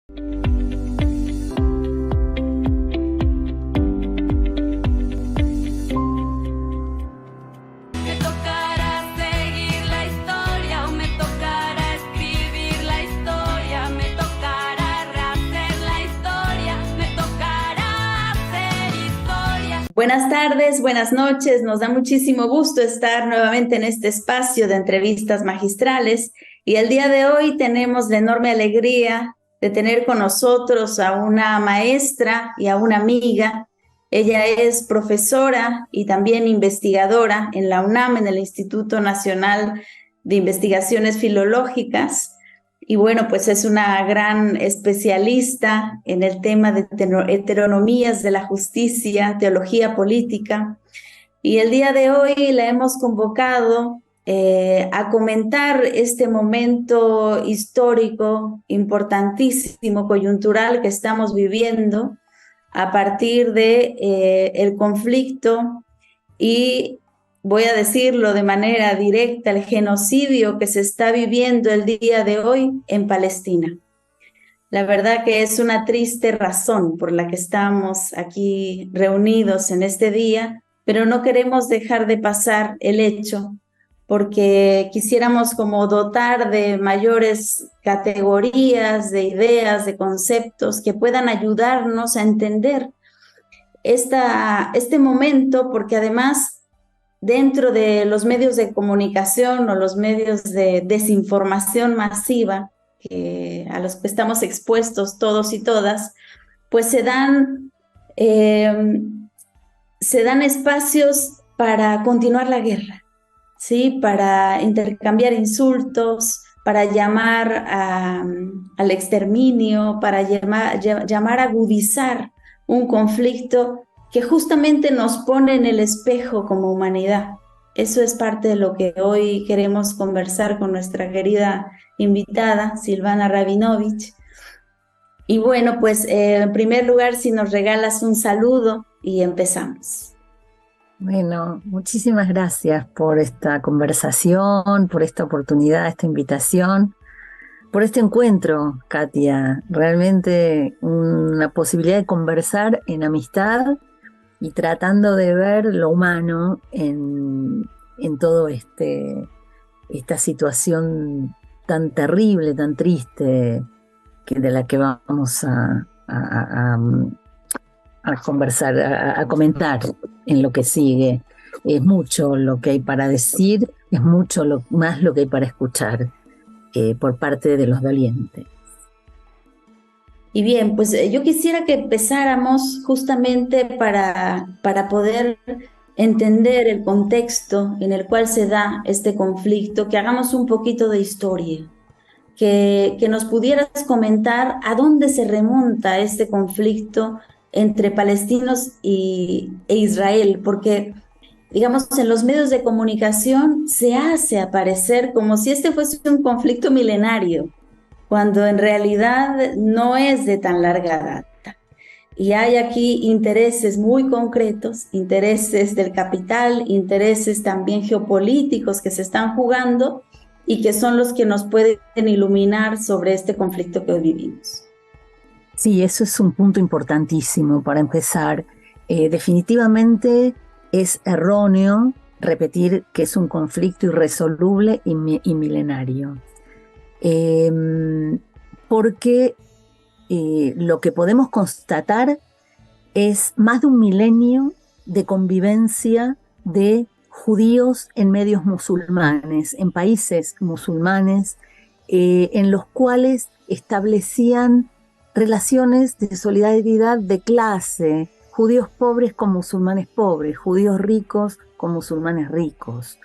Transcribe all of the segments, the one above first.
Buenas tardes, buenas noches. Nos da muchísimo gusto estar nuevamente en este espacio de entrevistas magistrales y el día de hoy tenemos la enorme alegría de tener con nosotros a una maestra y a una amiga. Ella es profesora y también investigadora en la UNAM, en el Instituto Nacional de Investigaciones Filológicas. Y bueno, pues es una gran especialista en el tema de heteronomías de la justicia, teología política. Y el día de hoy la hemos convocado a comentar este momento histórico importantísimo, coyuntural que estamos viviendo a partir de el conflicto y voy a decirlo de manera directa, el genocidio que se está viviendo el día de hoy en Palestina. La verdad que es una triste razón por la que estamos aquí reunidos en este día, pero no queremos dejar de pasar el hecho porque quisiéramos como dotar de mayores categorías, de ideas, de conceptos que puedan ayudarnos a entender este momento, porque además dentro de los medios de comunicación o los medios de desinformación masiva a los que estamos expuestos todos y todas, pues se dan espacios para continuar la guerra, ¿sí? Para intercambiar insultos, para llamar al exterminio, para llamar a agudizar un conflicto que justamente nos pone en el espejo como humanidad. Eso es parte de lo que hoy queremos conversar con nuestra querida invitada, Silvana Rabinovich. Y bueno, pues en primer lugar, si nos regalas un saludo y empezamos. Bueno, muchísimas gracias por esta conversación, por esta oportunidad, esta invitación, por este encuentro, Katia. Realmente una posibilidad de conversar en amistad y tratando de ver lo humano en todo esta situación tan terrible, tan triste, de la que vamos a conversar, a comentar en lo que sigue. Es mucho lo que hay para decir, es mucho más lo que hay para escuchar por parte de los dolientes. Y bien, pues yo quisiera que empezáramos justamente para poder entender el contexto en el cual se da este conflicto, que hagamos un poquito de historia, que nos pudieras comentar a dónde se remonta este conflicto entre palestinos e Israel, porque digamos en los medios de comunicación se hace aparecer como si este fuese un conflicto milenario, cuando en realidad no es de tan larga data. Y hay aquí intereses muy concretos, intereses del capital, intereses también geopolíticos que se están jugando y que son los que nos pueden iluminar sobre este conflicto que hoy vivimos. Sí, eso es un punto importantísimo para empezar. Definitivamente es erróneo repetir que es un conflicto irresoluble y milenario. Porque lo que podemos constatar es más de un milenio de convivencia de judíos en medios musulmanes, en países musulmanes, en los cuales establecían relaciones de solidaridad de clase, judíos pobres con musulmanes pobres, judíos ricos con musulmanes ricos,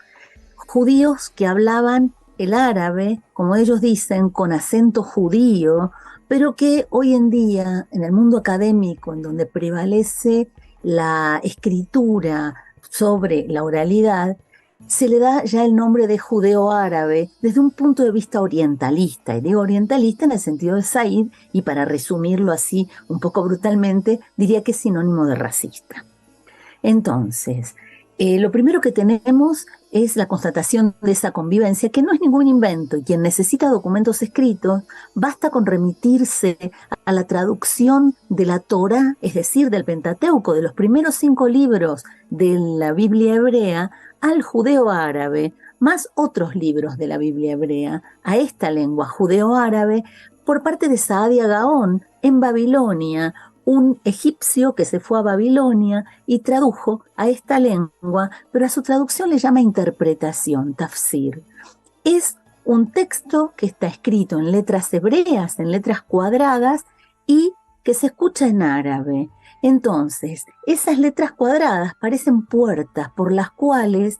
judíos que hablaban el árabe, como ellos dicen, con acento judío, pero que hoy en día, en el mundo académico, en donde prevalece la escritura sobre la oralidad, se le da ya el nombre de judeo-árabe desde un punto de vista orientalista. Y digo orientalista en el sentido de Said, y para resumirlo así un poco brutalmente, diría que es sinónimo de racista. Entonces, Lo primero que tenemos es la constatación de esa convivencia, que no es ningún invento, y quien necesita documentos escritos, basta con remitirse a la traducción de la Torá, es decir, del Pentateuco, de los primeros 5 libros de la Biblia hebrea, al judeo-árabe, más otros libros de la Biblia hebrea, a esta lengua judeo-árabe, por parte de Saadia Gaón, en Babilonia, un egipcio que se fue a Babilonia y tradujo a esta lengua, pero a su traducción le llama interpretación, tafsir. Es un texto que está escrito en letras hebreas, en letras cuadradas, y que se escucha en árabe. Entonces, esas letras cuadradas parecen puertas por las cuales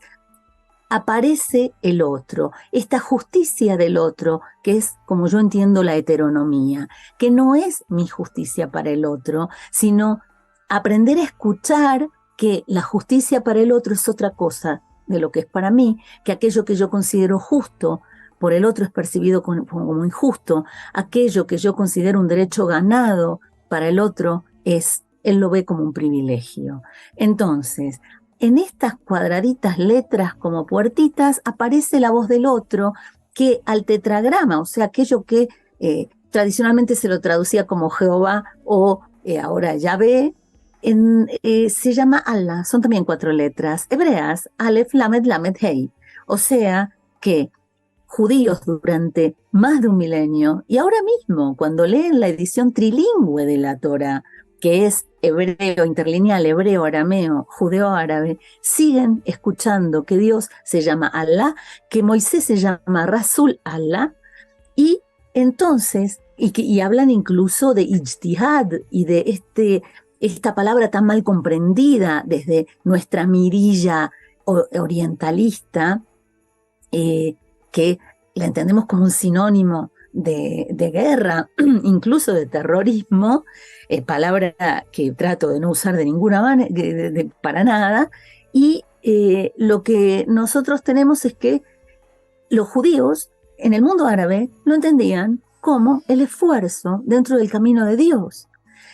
aparece el otro, esta justicia del otro, que es, como yo entiendo, la heteronomía, que no es mi justicia para el otro, sino aprender a escuchar que la justicia para el otro es otra cosa de lo que es para mí, que aquello que yo considero justo por el otro es percibido como injusto, aquello que yo considero un derecho ganado para el otro él lo ve como un privilegio. Entonces, en estas cuadraditas letras como puertitas aparece la voz del otro que al tetragrama, o sea, aquello que tradicionalmente se lo traducía como Jehová o ahora Yahvé, se llama Allah, son también 4 letras hebreas, Aleph, Lamed, Lamed, Hei. O sea que judíos durante más de un milenio, y ahora mismo cuando leen la edición trilingüe de la Torá, que es hebreo, interlineal, hebreo, arameo, judeo-árabe, siguen escuchando que Dios se llama Allah, que Moisés se llama Rasul Allah, y entonces, y hablan incluso de ijtihad y de esta palabra tan mal comprendida desde nuestra mirilla orientalista, que la entendemos como un sinónimo de guerra, incluso de terrorismo, palabra que trato de no usar de ninguna manera, para nada, y lo que nosotros tenemos es que los judíos en el mundo árabe lo entendían como el esfuerzo dentro del camino de Dios.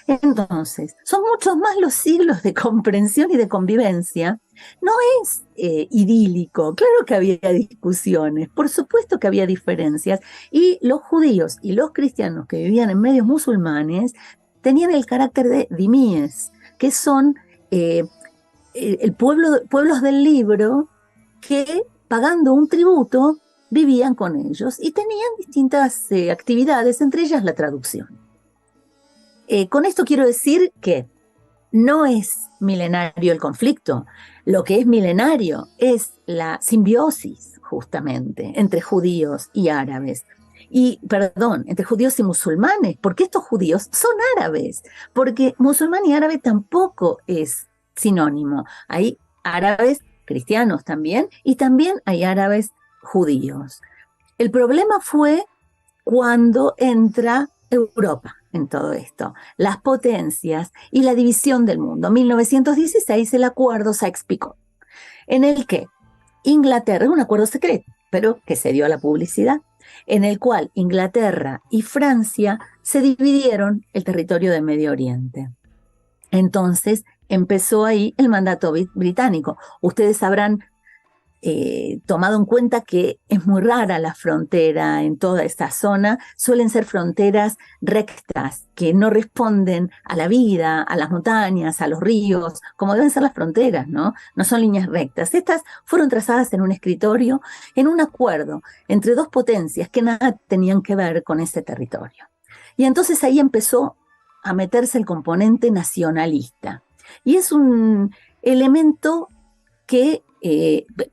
Entonces, son muchos más los siglos de comprensión y de convivencia. No es idílico, claro que había discusiones, por supuesto que había diferencias, y los judíos y los cristianos que vivían en medios musulmanes tenían el carácter de dimíes, que son pueblos del libro que, pagando un tributo, vivían con ellos y tenían distintas actividades, entre ellas la traducción. Con esto quiero decir que no es milenario el conflicto, lo que es milenario es la simbiosis, justamente, entre judíos y árabes. Entre judíos y musulmanes, porque estos judíos son árabes, porque musulmán y árabe tampoco es sinónimo. Hay árabes cristianos también, y también hay árabes judíos. El problema fue cuando entra Europa en todo esto, las potencias y la división del mundo. 1916, el acuerdo Sykes-Picot, en el que Inglaterra, un acuerdo secreto, pero que se dio a la publicidad, en el cual Inglaterra y Francia se dividieron el territorio de Medio Oriente. Entonces empezó ahí el mandato británico. Ustedes habrán tomado en cuenta que es muy rara la frontera en toda esta zona, suelen ser fronteras rectas, que no responden a la vida, a las montañas, a los ríos, como deben ser las fronteras, ¿no? No son líneas rectas. Estas fueron trazadas en un escritorio, en un acuerdo entre 2 potencias que nada tenían que ver con ese territorio. Y entonces ahí empezó a meterse el componente nacionalista. Y es un elemento que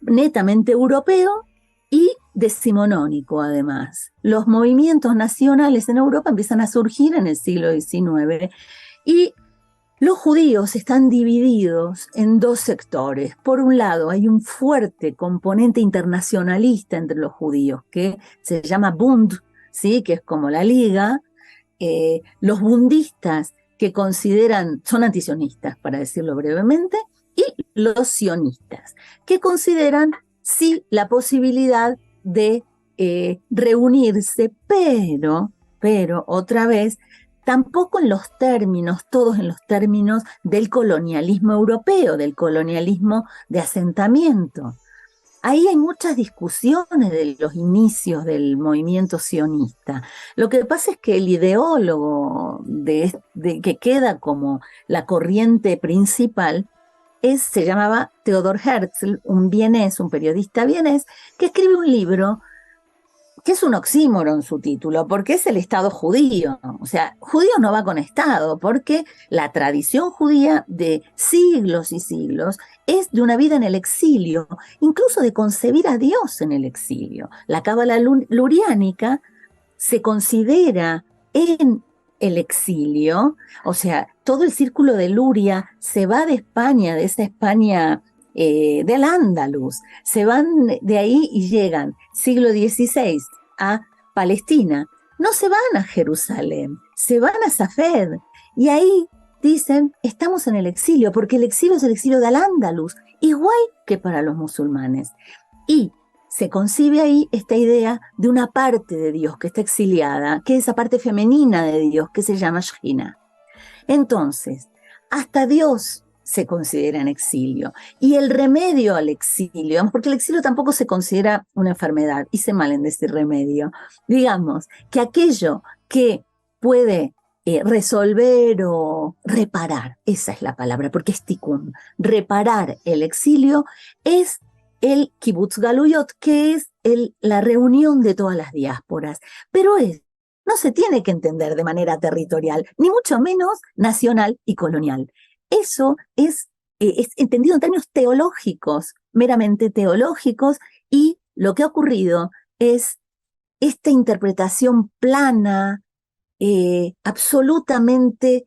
netamente europeo y decimonónico, además. Los movimientos nacionales en Europa empiezan a surgir en el siglo XIX y los judíos están divididos en 2 sectores. Por un lado, hay un fuerte componente internacionalista entre los judíos que se llama Bund, ¿sí? Que es como la liga. Los bundistas que son antisionistas, para decirlo brevemente, y los sionistas, que consideran sí la posibilidad de reunirse, pero otra vez tampoco en los términos, todos en los términos del colonialismo europeo, del colonialismo de asentamiento. Ahí hay muchas discusiones de los inicios del movimiento sionista. Lo que pasa es que el ideólogo que queda como la corriente principal se llamaba Theodor Herzl, un vienés, un periodista vienés, que escribe un libro que es un oxímoron su título, porque es el Estado judío. O sea, judío no va con Estado, porque la tradición judía de siglos y siglos es de una vida en el exilio, incluso de concebir a Dios en el exilio. La cábala luriánica se considera en el exilio, o sea, todo el círculo de Luria se va de España, de esa España del Andaluz, se van de ahí y llegan siglo XVI a Palestina. No se van a Jerusalén, se van a Safed, y ahí dicen, estamos en el exilio, porque el exilio es el exilio del Andaluz, igual que para los musulmanes. Y se concibe ahí esta idea de una parte de Dios que está exiliada, que es esa parte femenina de Dios que se llama Shekhinah. Entonces, hasta Dios se considera en exilio. Y el remedio al exilio, digamos, porque el exilio tampoco se considera una enfermedad, hice mal en decir remedio, digamos, que aquello que puede resolver o reparar, esa es la palabra, porque es tikkun, reparar el exilio es el Kibbutz Galuyot, que es la reunión de todas las diásporas, pero no se tiene que entender de manera territorial, ni mucho menos nacional y colonial. Eso es entendido en términos teológicos, meramente teológicos, y lo que ha ocurrido es esta interpretación plana, absolutamente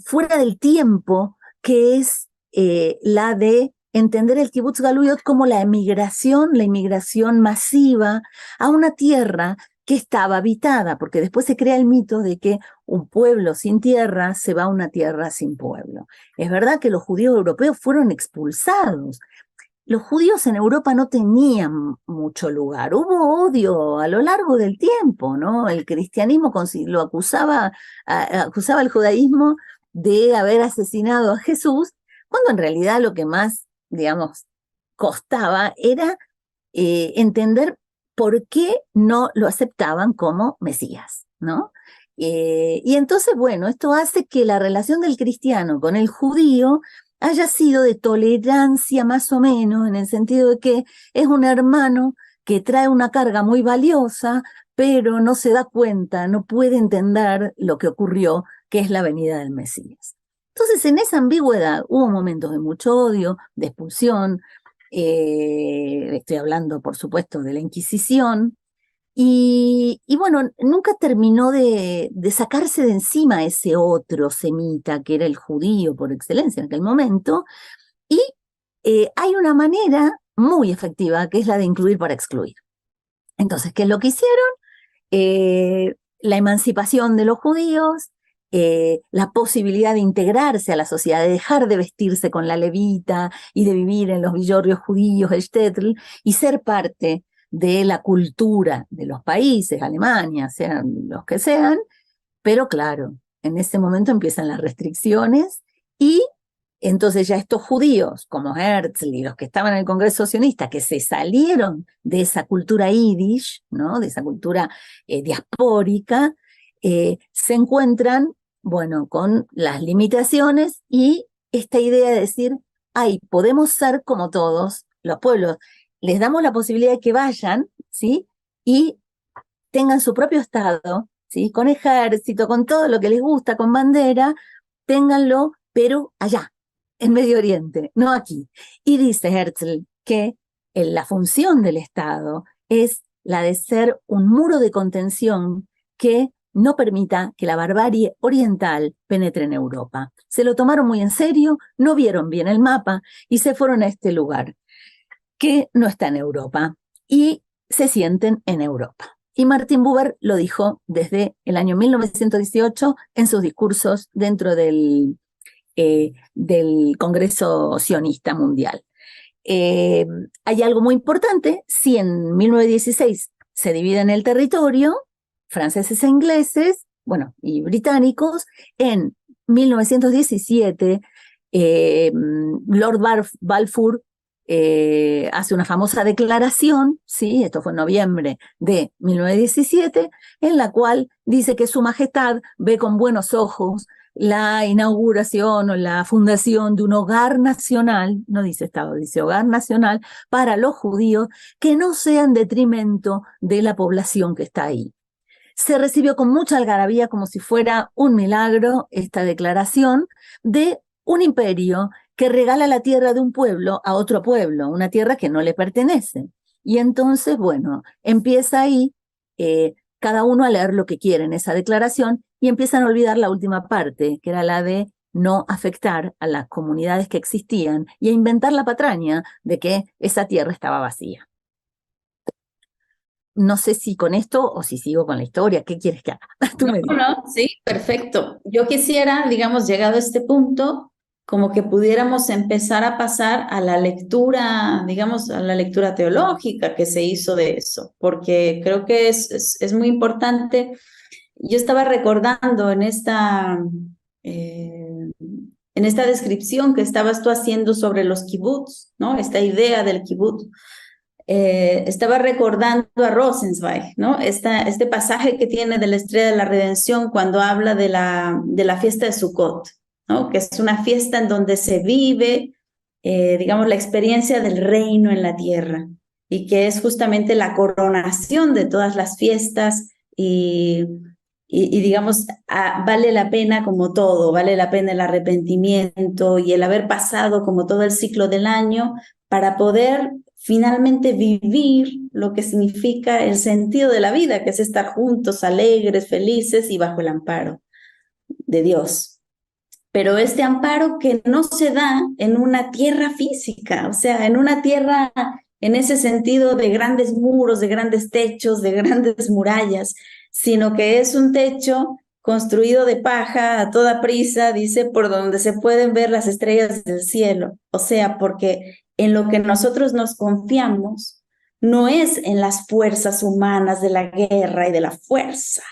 fuera del tiempo, que es la de entender el Kibbutz Galuyot como la inmigración masiva a una tierra que estaba habitada, porque después se crea el mito de que un pueblo sin tierra se va a una tierra sin pueblo. Es verdad que los judíos europeos fueron expulsados. Los judíos en Europa no tenían mucho lugar. Hubo odio a lo largo del tiempo, ¿no? El cristianismo lo acusaba al judaísmo de haber asesinado a Jesús, cuando en realidad lo que más, digamos, costaba era entender por qué no lo aceptaban como Mesías, ¿no? Y entonces, bueno, esto hace que la relación del cristiano con el judío haya sido de tolerancia más o menos, en el sentido de que es un hermano que trae una carga muy valiosa, pero no se da cuenta, no puede entender lo que ocurrió, que es la venida del Mesías. Entonces, en esa ambigüedad hubo momentos de mucho odio, de expulsión, estoy hablando, por supuesto, de la Inquisición, y bueno, nunca terminó de sacarse de encima ese otro semita que era el judío por excelencia en aquel momento, y hay una manera muy efectiva que es la de incluir para excluir. Entonces, ¿qué es lo que hicieron? La emancipación de los judíos, la posibilidad de integrarse a la sociedad, de dejar de vestirse con la levita y de vivir en los villorrios judíos, el shtetl, y ser parte de la cultura de los países, Alemania, sean los que sean, pero claro, en ese momento empiezan las restricciones y entonces ya estos judíos, como Herzl y los que estaban en el Congreso Sionista, que se salieron de esa cultura yiddish, ¿no? De esa cultura diaspórica, se encuentran, bueno, con las limitaciones y esta idea de decir, ay, podemos ser como todos los pueblos, les damos la posibilidad de que vayan, ¿sí? Y tengan su propio Estado, ¿sí? Con ejército, con todo lo que les gusta, con bandera, ténganlo, pero allá, en Medio Oriente, no aquí. Y dice Herzl que la función del Estado es la de ser un muro de contención que no permita que la barbarie oriental penetre en Europa. Se lo tomaron muy en serio, no vieron bien el mapa y se fueron a este lugar que no está en Europa y se sienten en Europa. Y Martin Buber lo dijo desde el año 1918 en sus discursos dentro del Congreso Sionista Mundial. Hay algo muy importante, si en 1916 se dividen el territorio, franceses e ingleses, bueno, y británicos. En 1917, Lord Balfour hace una famosa declaración, ¿sí? Esto fue en noviembre de 1917, en la cual dice que Su Majestad ve con buenos ojos la inauguración o la fundación de un hogar nacional, no dice Estado, dice hogar nacional, para los judíos, que no sea en detrimento de la población que está ahí. Se recibió con mucha algarabía, como si fuera un milagro, esta declaración de un imperio que regala la tierra de un pueblo a otro pueblo, una tierra que no le pertenece. Y entonces, bueno, empieza ahí cada uno a leer lo que quiere en esa declaración y empiezan a olvidar la última parte, que era la de no afectar a las comunidades que existían y a inventar la patraña de que esa tierra estaba vacía. No sé si con esto o si sigo con la historia. ¿Qué quieres que haga? Tú me dices. No, sí, perfecto. Yo quisiera, digamos, llegado a este punto, como que pudiéramos empezar a pasar a la lectura, digamos, a la lectura teológica que se hizo de eso, porque creo que es muy importante. Yo estaba recordando en esta descripción que estabas tú haciendo sobre los kibbutz, ¿no? Esta idea del kibbutz. Estaba recordando a Rosenzweig, ¿no? Este pasaje que tiene de la Estrella de la Redención cuando habla de la fiesta de Sukkot, ¿no? Que es una fiesta en donde se vive, digamos, la experiencia del reino en la tierra y que es justamente la coronación de todas las fiestas y digamos, vale la pena como todo, vale la pena el arrepentimiento y el haber pasado como todo el ciclo del año para poder finalmente vivir lo que significa el sentido de la vida, que es estar juntos, alegres, felices y bajo el amparo de Dios. Pero este amparo que no se da en una tierra física, o sea, en una tierra en ese sentido de grandes muros, de grandes techos, de grandes murallas, sino que es un techo construido de paja a toda prisa, dice, por donde se pueden ver las estrellas del cielo. O sea, porque en lo que nosotros nos confiamos no es en las fuerzas humanas de la guerra y de la fuerza,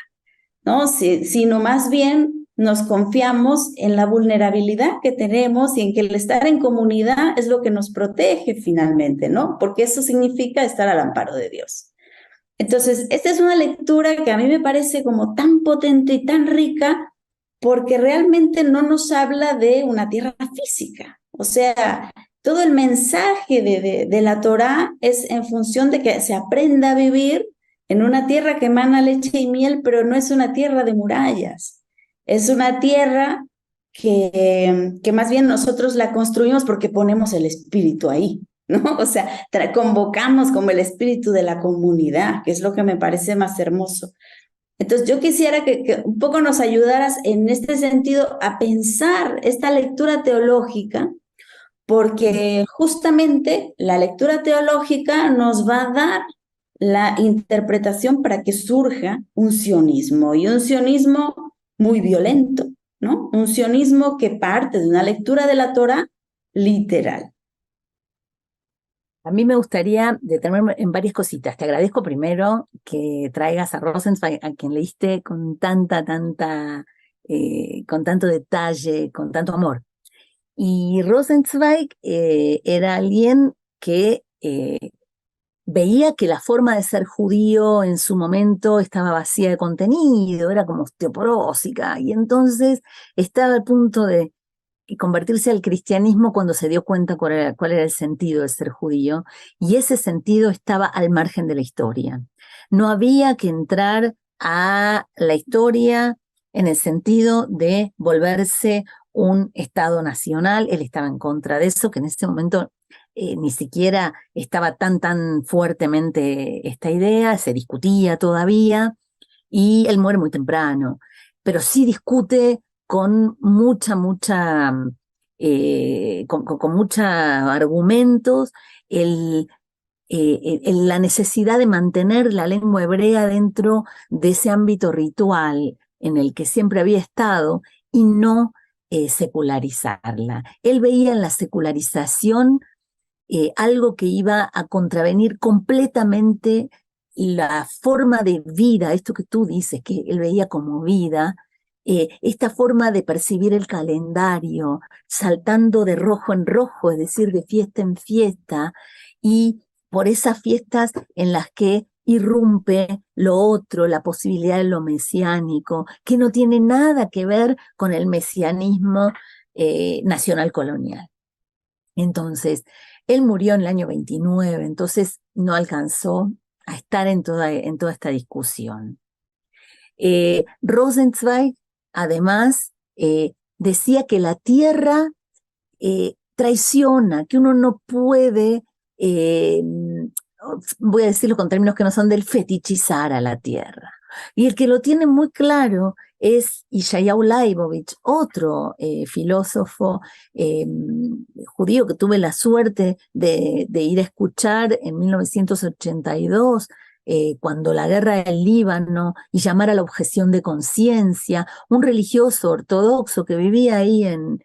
¿no? Sino más bien nos confiamos en la vulnerabilidad que tenemos y en que el estar en comunidad es lo que nos protege finalmente, ¿no? Porque eso significa estar al amparo de Dios. Entonces, esta es una lectura que a mí me parece como tan potente y tan rica porque realmente no nos habla de una tierra física. O sea, todo el mensaje de la Torá es en función de que se aprenda a vivir en una tierra que emana leche y miel, pero no es una tierra de murallas. Es una tierra que más bien nosotros la construimos porque ponemos el espíritu ahí, ¿no? O sea, convocamos como el espíritu de la comunidad, que es lo que me parece más hermoso. Entonces, yo quisiera que un poco nos ayudaras en este sentido a pensar esta lectura teológica, porque justamente la lectura teológica nos va a dar la interpretación para que surja un sionismo, y un sionismo muy violento, ¿no? Un sionismo que parte de una lectura de la Torá literal. A mí me gustaría detenerme en varias cositas. Te agradezco primero que traigas a Rosenzweig, a quien leíste con con tanto detalle, con tanto amor. Y Rosenzweig era alguien que veía que la forma de ser judío en su momento estaba vacía de contenido, era como osteoporósica, y entonces estaba al punto de convertirse al cristianismo cuando se dio cuenta cuál era el sentido de ser judío, y ese sentido estaba al margen de la historia. No había que entrar a la historia en el sentido de volverse un Estado nacional. Él estaba en contra de eso, que en ese momento ni siquiera estaba tan fuertemente esta idea, se discutía todavía, y él muere muy temprano, pero sí discute con con muchos argumentos la necesidad de mantener la lengua hebrea dentro de ese ámbito ritual en el que siempre había estado y no secularizarla. Él veía en la secularización algo que iba a contravenir completamente la forma de vida, esto que tú dices, que él veía como vida, esta forma de percibir el calendario, saltando de rojo en rojo, es decir, de fiesta en fiesta, y por esas fiestas en las que irrumpe lo otro, la posibilidad de lo mesiánico, que no tiene nada que ver con el mesianismo nacional colonial. Entonces, él murió en el año 29, entonces no alcanzó a estar en toda esta discusión. Rosenzweig, además, decía que la tierra traiciona, que uno no puede, voy a decirlo con términos que no son del, fetichizar a la tierra. Y el que lo tiene muy claro es Yeshayahu Leibovich, otro filósofo judío que tuve la suerte de ir a escuchar en 1982, cuando la guerra del Líbano, y llamar a la objeción de conciencia, un religioso ortodoxo que vivía ahí en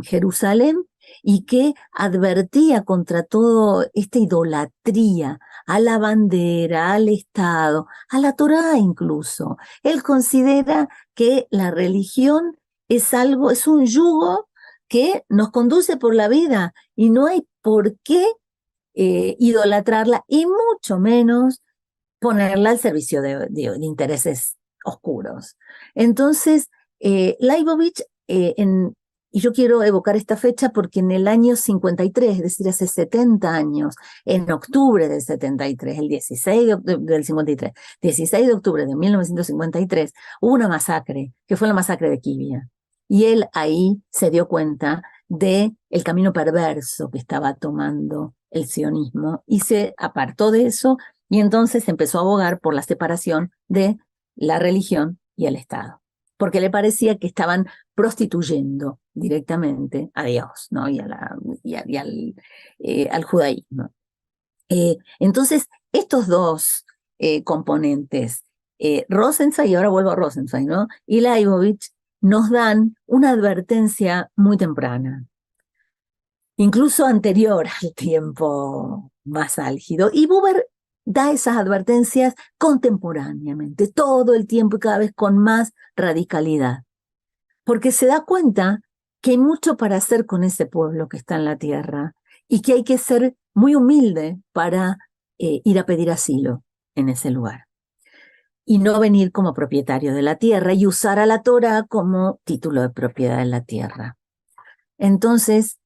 Jerusalén y que advertía contra toda esta idolatría a la bandera, al Estado, a la Torá incluso. Él considera que la religión es algo, es un yugo que nos conduce por la vida y no hay por qué idolatrarla y mucho menos ponerla al servicio de intereses oscuros. Entonces, Leibovich, y yo quiero evocar esta fecha porque en el año 53, es decir, hace 70 años, en octubre del 73, el 16 del 53, 16 de octubre de 1953, hubo una masacre, que fue la masacre de Kibia. Y él ahí se dio cuenta de el camino perverso que estaba tomando el sionismo y se apartó de eso y entonces empezó a abogar por la separación de la religión y el Estado, porque le parecía que estaban prostituyendo directamente a Dios, ¿no? y al judaísmo. Entonces, estos dos componentes, Rosenzweig, y ahora vuelvo a Rosenzweig, ¿no? Y Leibovich, nos dan una advertencia muy temprana, incluso anterior al tiempo más álgido. Y Buber da esas advertencias contemporáneamente, todo el tiempo y cada vez con más radicalidad, porque se da cuenta que hay mucho para hacer con ese pueblo que está en la tierra y que hay que ser muy humilde para ir a pedir asilo en ese lugar y no venir como propietario de la tierra y usar a la Torá como título de propiedad de la tierra. Entonces,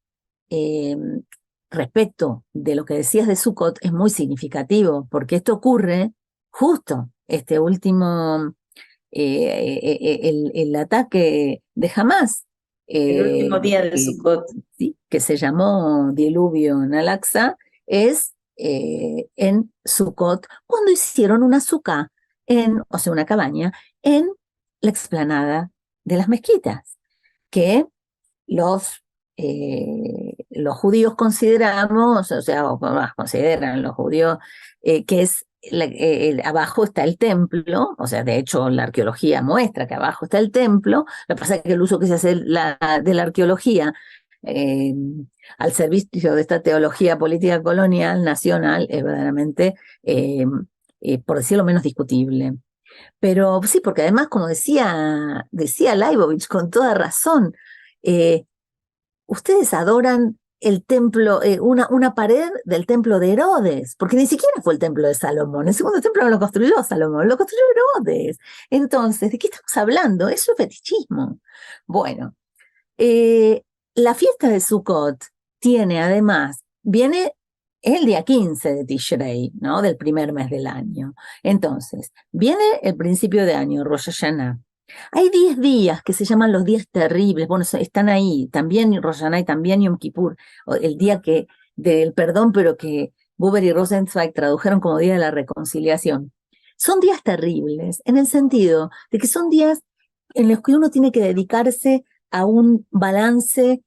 respecto de lo que decías de Sukkot, es muy significativo, porque esto ocurre justo este último, el ataque de Hamás. El último día de Sukkot. Sí, que se llamó diluvio en Al-Aqsa, es en Sukkot, cuando hicieron una sukkah, o sea, una cabaña, en la explanada de las mezquitas, que los judíos consideramos, o sea, consideran los judíos que es abajo está el templo, o sea, de hecho la arqueología muestra que abajo está el templo. Lo que pasa es que el uso que se hace de la arqueología al servicio de esta teología política colonial nacional es verdaderamente, por decirlo menos, discutible. Pero sí, porque además, como decía Leibovich con toda razón, ustedes adoran el templo, una pared del templo de Herodes, porque ni siquiera fue el templo de Salomón, el segundo templo no lo construyó Salomón, lo construyó Herodes. Entonces, ¿de qué estamos hablando? Eso es fetichismo. Bueno, la fiesta de Sukkot tiene además, viene el día 15 de Tishrei, ¿no? Del primer mes del año. Entonces, viene el principio de año, Rosh Hashanah. Hay 10 días que se llaman los días terribles, bueno, están ahí, también Rosh Hashanah y también Yom Kippur, el día del perdón, pero que Buber y Rosenzweig tradujeron como Día de la Reconciliación. Son días terribles, en el sentido de que son días en los que uno tiene que dedicarse a un balance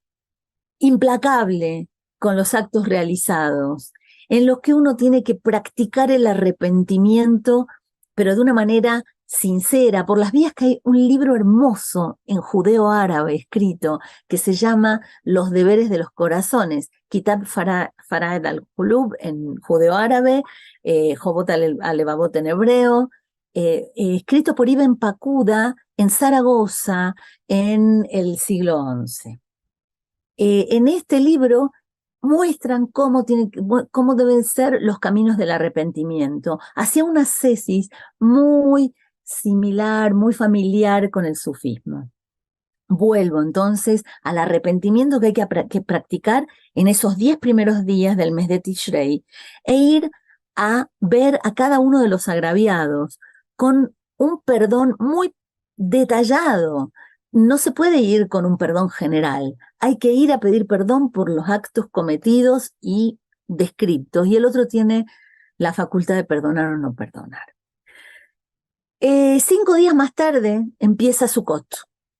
implacable con los actos realizados, en los que uno tiene que practicar el arrepentimiento, pero de una manera sincera, por las vías que hay un libro hermoso en judeo-árabe escrito que se llama Los deberes de los corazones, Kitab Fara'ed al-Qulub en judeo-árabe, Jobot al-Levavot en hebreo, escrito por Ibn Pacuda en Zaragoza en el siglo XI. En este libro muestran cómo deben ser los caminos del arrepentimiento. Hacía una tesis muy similar, muy familiar con el sufismo. Vuelvo entonces al arrepentimiento que hay que practicar en esos 10 primeros días del mes de Tishrei e ir a ver a cada uno de los agraviados con un perdón muy detallado. No se puede ir con un perdón general, hay que ir a pedir perdón por los actos cometidos y descriptos, y el otro tiene la facultad de perdonar o no perdonar. 5 días más tarde empieza Sukkot,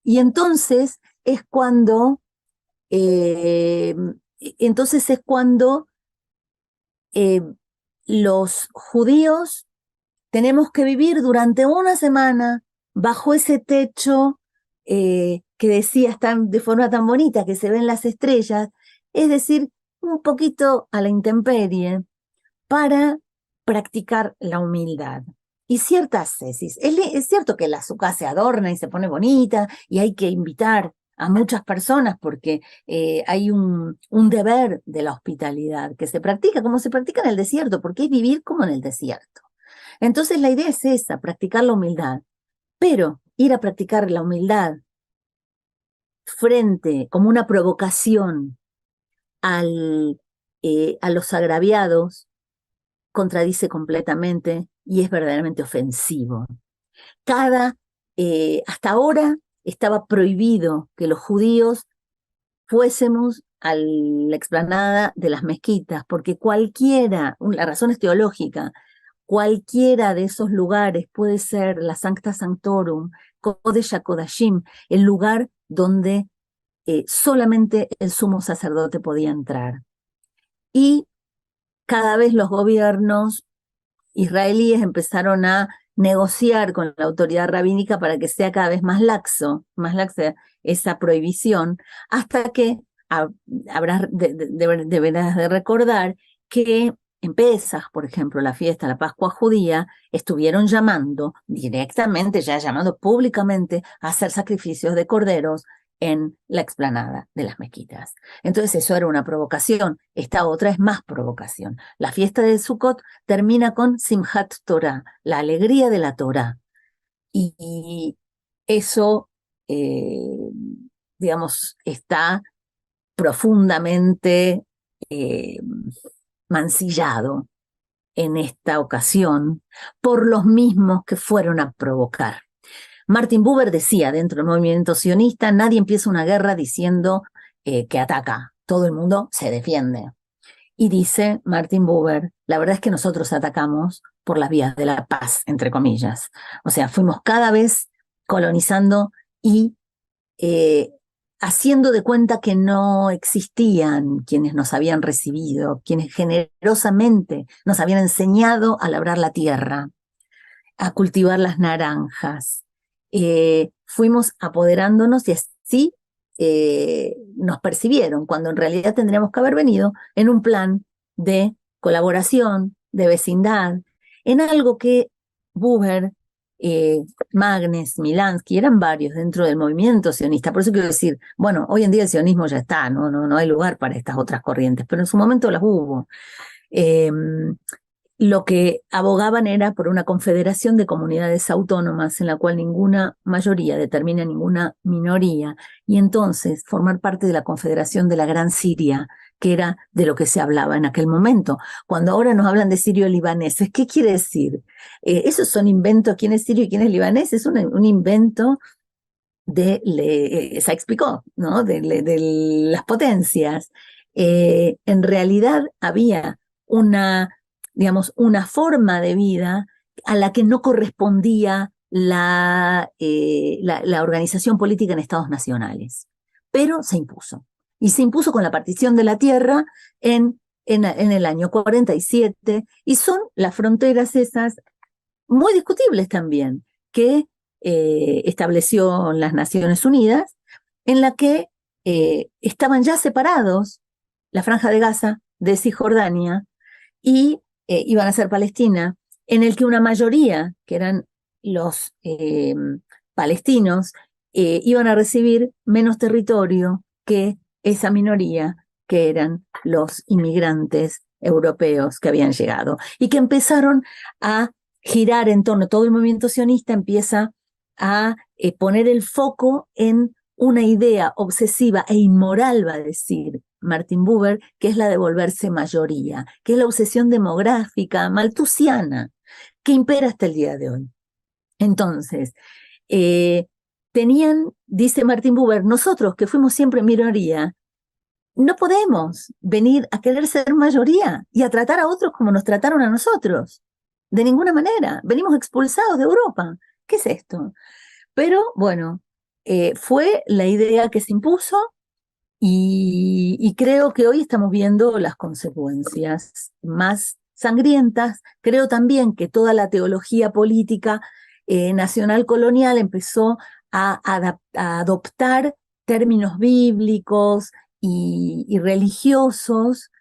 y entonces es cuando los judíos tenemos que vivir durante una semana bajo ese techo que decías de forma tan bonita, que se ven las estrellas, es decir, un poquito a la intemperie, para practicar la humildad. Y ciertas tesis. Es cierto que la azúcar se adorna y se pone bonita, y hay que invitar a muchas personas porque hay un deber de la hospitalidad que se practica como se practica en el desierto, porque es vivir como en el desierto. Entonces la idea es esa, practicar la humildad, pero ir a practicar la humildad como una provocación a los agraviados contradice completamente y es verdaderamente ofensivo. Hasta ahora estaba prohibido que los judíos fuésemos a la explanada de las mezquitas, porque la razón es teológica, cualquiera de esos lugares puede ser la Sancta Sanctorum, Kodesh HaKodashim, el lugar donde solamente el sumo sacerdote podía entrar. Y cada vez los gobiernos israelíes empezaron a negociar con la autoridad rabínica para que sea cada vez más laxa esa prohibición, hasta que deberás de recordar que en Pesaj, por ejemplo, la fiesta, la Pascua judía, estuvieron llamando directamente, ya llamando públicamente, a hacer sacrificios de corderos en la explanada de las mezquitas. Entonces eso era una provocación. Esta otra es más provocación. La fiesta de Sukkot termina con Simchat Torah, la alegría de la Torah. Y eso, digamos, está profundamente mancillado en esta ocasión por los mismos que fueron a provocar. Martin Buber decía dentro del movimiento sionista, nadie empieza una guerra diciendo que ataca, todo el mundo se defiende. Y dice Martin Buber, la verdad es que nosotros atacamos por las vías de la paz, entre comillas. O sea, fuimos cada vez colonizando y haciendo de cuenta que no existían quienes nos habían recibido, quienes generosamente nos habían enseñado a labrar la tierra, a cultivar las naranjas. Fuimos apoderándonos y así nos percibieron, cuando en realidad tendríamos que haber venido en un plan de colaboración, de vecindad, en algo que Buber, Magnes, Milansky, eran varios dentro del movimiento sionista. Por eso quiero decir, bueno, hoy en día el sionismo ya está, no hay lugar para estas otras corrientes, pero en su momento las hubo. Lo que abogaban era por una confederación de comunidades autónomas en la cual ninguna mayoría determina ninguna minoría, y entonces formar parte de la confederación de la Gran Siria, que era de lo que se hablaba en aquel momento. Cuando ahora nos hablan de sirio-libaneses, ¿qué quiere decir? Esos son inventos, ¿quién es sirio y quién es libanés? Es un invento Sykes-Picot, ¿no? De las potencias. En realidad había una forma de vida a la que no correspondía la organización política en estados nacionales, pero se impuso. Y se impuso con la partición de la tierra en el año 47, y son las fronteras esas muy discutibles también. que estableció las Naciones Unidas, en la que estaban ya separados la Franja de Gaza de Cisjordania y iban a ser Palestina, en el que una mayoría, que eran los palestinos, iban a recibir menos territorio que esa minoría, que eran los inmigrantes europeos que habían llegado y que empezaron a girar en torno, todo el movimiento sionista empieza a poner el foco en una idea obsesiva e inmoral, va a decir Martin Buber, que es la de volverse mayoría, que es la obsesión demográfica malthusiana que impera hasta el día de hoy. Entonces, tenían, dice Martin Buber, nosotros que fuimos siempre minoría, no podemos venir a querer ser mayoría y a tratar a otros como nos trataron a nosotros. De ninguna manera. Venimos expulsados de Europa. ¿Qué es esto? Pero bueno, fue la idea que se impuso y creo que hoy estamos viendo las consecuencias más sangrientas. Creo también que toda la teología política nacional colonial empezó a adoptar términos bíblicos y religiosos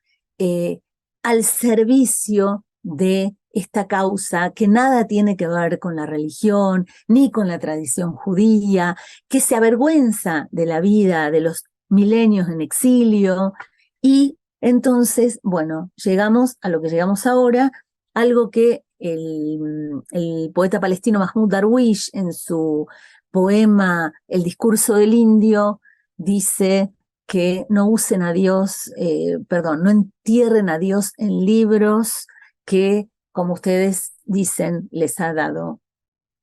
al servicio de esta causa que nada tiene que ver con la religión ni con la tradición judía, que se avergüenza de la vida de los milenios en exilio. Y entonces, bueno, llegamos a lo que llegamos ahora, algo que el poeta palestino Mahmoud Darwish en su poema El discurso del indio dice que no usen a Dios, no entierren a Dios en libros que, como ustedes dicen, les ha dado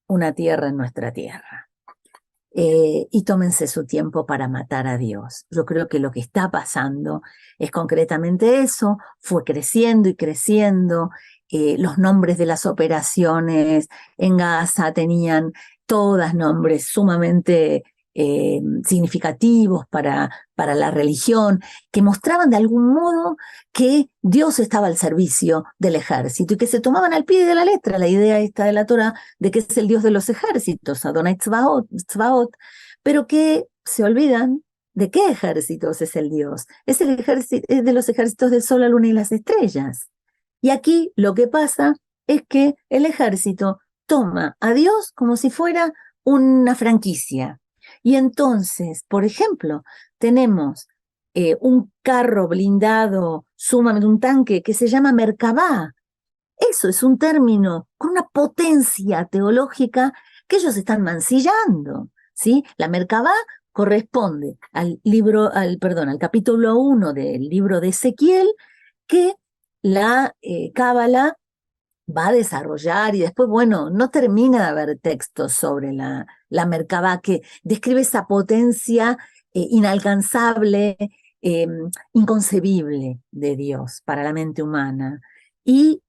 una tierra en nuestra tierra. Y tómense su tiempo para matar a Dios. Yo creo que lo que está pasando es concretamente eso, fue creciendo y creciendo. Los nombres de las operaciones en Gaza tenían todas nombres sumamente significativos para la religión, que mostraban de algún modo que Dios estaba al servicio del ejército y que se tomaban al pie de la letra la idea esta de la Torá de que es el Dios de los ejércitos, Adonai Tzvaot, pero que se olvidan de qué ejércitos es el Dios. Es el ejército, es de los ejércitos del sol, la luna y las estrellas. Y aquí lo que pasa es que el ejército toma a Dios como si fuera una franquicia. Y entonces, por ejemplo, tenemos un carro blindado, sumamente un tanque que se llama Merkabah. Eso es un término con una potencia teológica que ellos están mancillando, ¿sí? La Merkabah corresponde al capítulo 1 del libro de Ezequiel, que la Cábala va a desarrollar y después, bueno, no termina de haber textos sobre la Merkabah que describe esa potencia inalcanzable, inconcebible de Dios para la mente humana. Y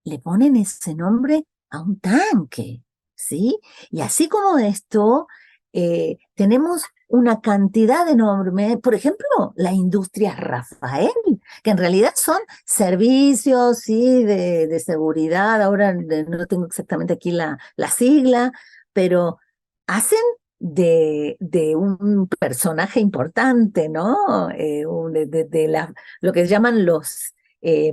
le ponen ese nombre a un tanque, ¿sí? Y así como esto, tenemos una cantidad enorme, por ejemplo, la industria Rafael, que en realidad son servicios, sí, de seguridad, ahora no tengo exactamente aquí la sigla, pero hacen de un personaje importante, ¿no? Lo que llaman los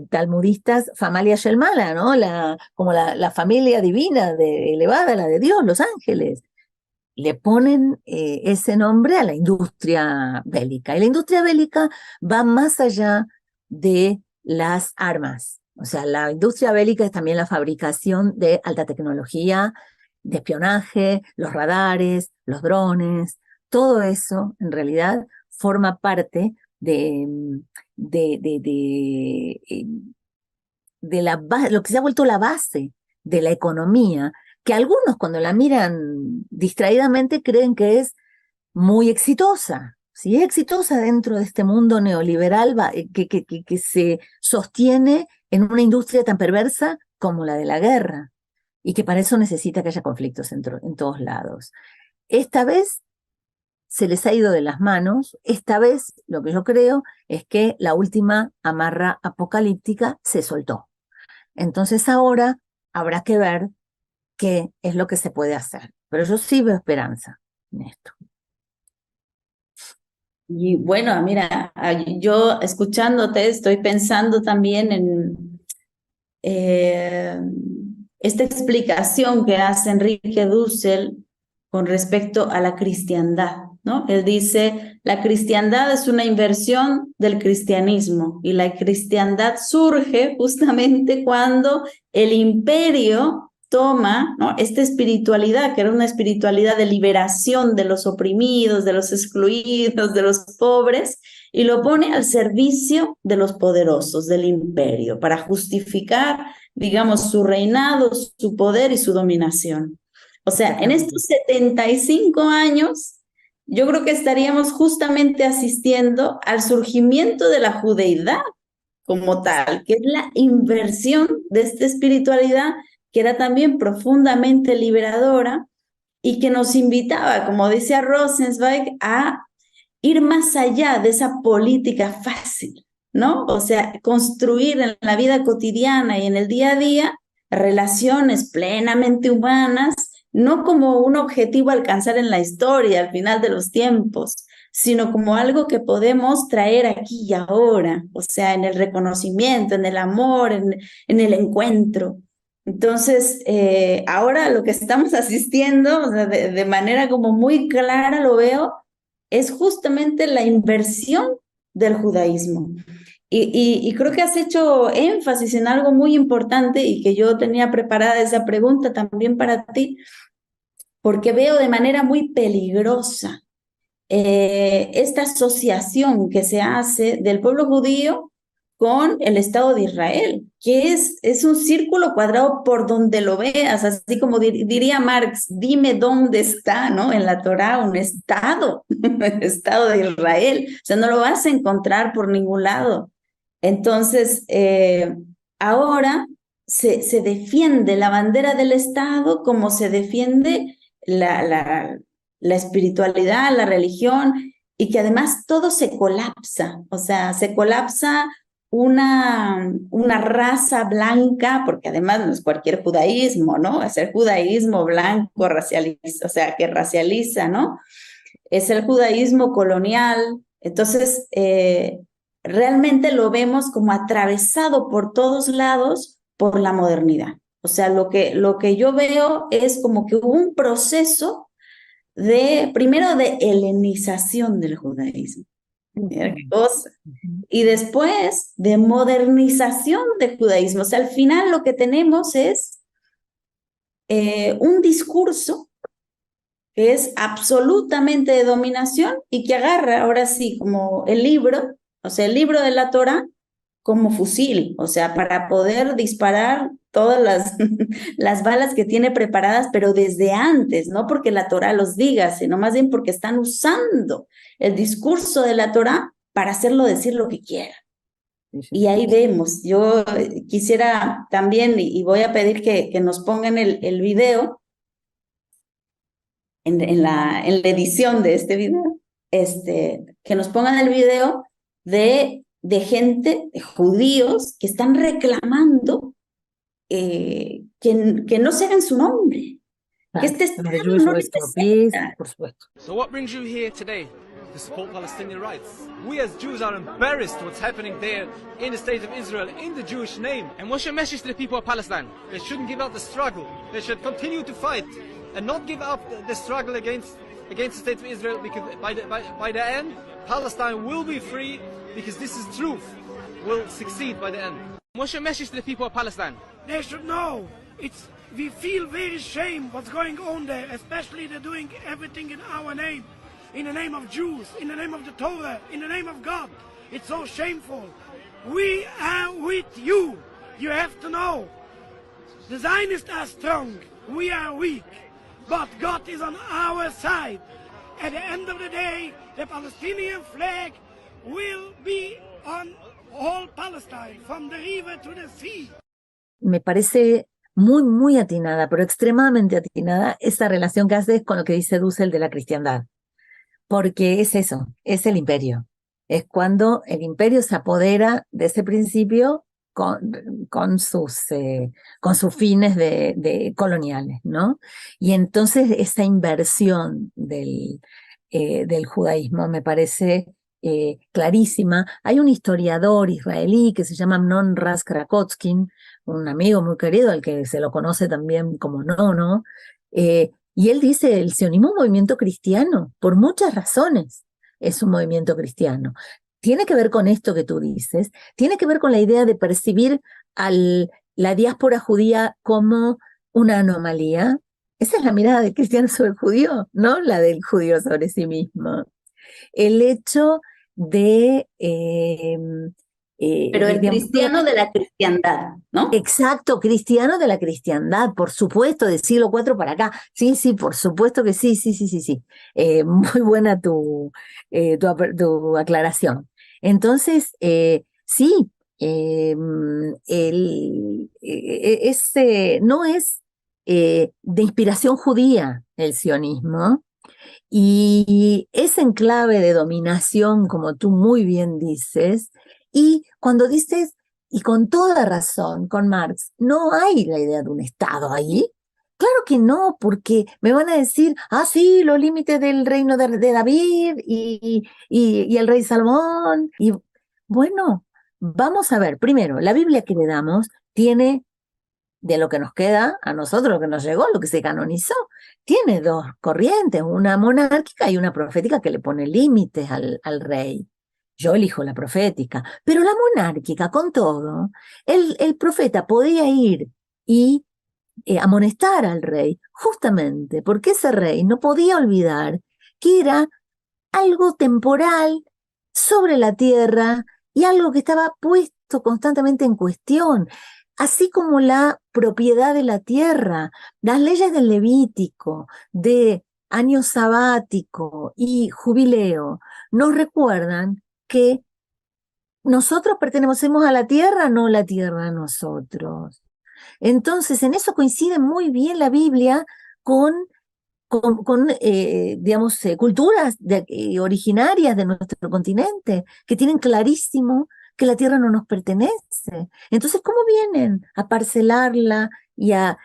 talmudistas Famalia Shelmala, ¿no? Como la familia divina, elevada, la de Dios, los ángeles. Le ponen ese nombre a la industria bélica. Y la industria bélica va más allá de las armas. O sea, la industria bélica es también la fabricación de alta tecnología, de espionaje, los radares, los drones. Todo eso, en realidad, forma parte lo que se ha vuelto la base de la economía, que algunos cuando la miran distraídamente creen que es muy exitosa. Si es exitosa dentro de este mundo neoliberal que se sostiene en una industria tan perversa como la de la guerra, y que para eso necesita que haya conflictos en todos lados. Esta vez se les ha ido de las manos. Esta vez lo que yo creo es que la última amarra apocalíptica se soltó. Entonces ahora habrá que ver qué es lo que se puede hacer. Pero yo sí veo esperanza en esto. Y bueno, mira, yo escuchándote estoy pensando también en esta explicación que hace Enrique Dussel con respecto a la cristiandad, ¿no? Él dice, la cristiandad es una inversión del cristianismo y la cristiandad surge justamente cuando el imperio toma, ¿no?, esta espiritualidad, que era una espiritualidad de liberación de los oprimidos, de los excluidos, de los pobres, y lo pone al servicio de los poderosos del imperio para justificar, digamos, su reinado, su poder y su dominación. O sea, en estos 75 años, yo creo que estaríamos justamente asistiendo al surgimiento de la judeidad como tal, que es la inversión de esta espiritualidad que era también profundamente liberadora y que nos invitaba, como decía Rosenzweig, a ir más allá de esa política fácil, ¿no? O sea, construir en la vida cotidiana y en el día a día relaciones plenamente humanas, no como un objetivo a alcanzar en la historia al final de los tiempos, sino como algo que podemos traer aquí y ahora, o sea, en el reconocimiento, en el amor, en el encuentro. Entonces, ahora lo que estamos asistiendo, o sea, de manera como muy clara lo veo, es justamente la inversión del judaísmo. Y creo que has hecho énfasis en algo muy importante y que yo tenía preparada esa pregunta también para ti, porque veo de manera muy peligrosa esta asociación que se hace del pueblo judío con el Estado de Israel, que es un círculo cuadrado por donde lo veas, así como diría Marx, dime dónde está, ¿no?, en la Torá un Estado, el Estado de Israel, o sea, no lo vas a encontrar por ningún lado. Entonces, ahora se defiende la bandera del Estado como se defiende la espiritualidad, la religión, y que además todo se colapsa, o sea, se colapsa una raza blanca, porque además no es cualquier judaísmo, ¿no? Es el judaísmo blanco racializa, o sea, que racializa, ¿no? Es el judaísmo colonial. Entonces, realmente lo vemos como atravesado por todos lados por la modernidad. O sea, lo que yo veo es como que hubo un proceso primero de helenización del judaísmo. Mira qué cosa. Y después de modernización del judaísmo. O sea, al final lo que tenemos es un discurso que es absolutamente de dominación y que agarra ahora sí como el libro, o sea, el libro de la Torá como fusil, o sea, para poder disparar todas las balas que tiene preparadas, pero desde antes, no porque la Torá los diga, sino más bien porque están usando el discurso de la Torá para hacerlo decir lo que quiera. Y ahí vemos, yo quisiera también, y voy a pedir que nos pongan el video, en la edición de este video, que nos pongan el video de gente, de judíos, que están reclamando que no se haga en su nombre, que este Estado no representa. Por supuesto. So what brings you here today? To support Palestinian rights. We as Jews are embarrassed what's happening there in the state of Israel, in the Jewish name. And what's your message to the people of Palestine? They shouldn't give up the struggle. They should continue to fight and not give up the struggle against the state of Israel, because by the end, Palestine will be free, because this is truth, will succeed by the end. What's your message to the people of Palestine? They should know. We feel very shame what's going on there, especially they're doing everything in our name. In the name of Jews, in the name of the Torah, in the name of God. It's so shameful. We are with you. You have to know. The Zionists are strong. We are weak. But God is on our side. At the end of the day, the Palestinian flag will be on all Palestine, from the river to the sea. Me parece muy, muy atinada, pero extremadamente atinada esa relación que haces con lo que dice Dussel de la cristiandad. Porque es eso, es el imperio. Es cuando el imperio se apodera de ese principio con sus fines de coloniales, ¿no? Y entonces esa inversión del judaísmo me parece clarísima. Hay un historiador israelí que se llama Amnon Ras Krakotkin, un amigo muy querido al que se lo conoce también como Nono, y él dice, el sionismo es un movimiento cristiano, por muchas razones es un movimiento cristiano. Tiene que ver con esto que tú dices, tiene que ver con la idea de percibir la diáspora judía como una anomalía. Esa es la mirada del cristiano sobre el judío, no la del judío sobre sí mismo. El hecho de... Pero el digamos, cristiano de la cristiandad, ¿no? exacto, cristiano de la cristiandad, por supuesto, del siglo IV para acá. Sí, sí, por supuesto que sí, sí, sí, sí, sí. Muy buena tu aclaración. Entonces, sí, no es de inspiración judía el sionismo, y es en clave de dominación, como tú muy bien dices, y cuando dices, y con toda razón, con Marx, no hay la idea de un Estado ahí. Claro que no, porque me van a decir, sí, los límites del reino de David y el rey Salomón. Y bueno, vamos a ver, primero, la Biblia que le damos tiene, de lo que nos queda a nosotros, lo que nos llegó, lo que se canonizó, tiene dos corrientes, una monárquica y una profética que le pone límites al rey. Yo elijo la profética, pero la monárquica, con todo, el profeta podía ir y amonestar al rey, justamente porque ese rey no podía olvidar que era algo temporal sobre la tierra y algo que estaba puesto constantemente en cuestión, así como la propiedad de la tierra. Las leyes del Levítico, de año sabático y jubileo, nos recuerdan que nosotros pertenecemos a la tierra, no la tierra a nosotros. Entonces, en eso coincide muy bien la Biblia con digamos, culturas originarias de nuestro continente, que tienen clarísimo que la tierra no nos pertenece. Entonces, ¿cómo vienen a parcelarla y a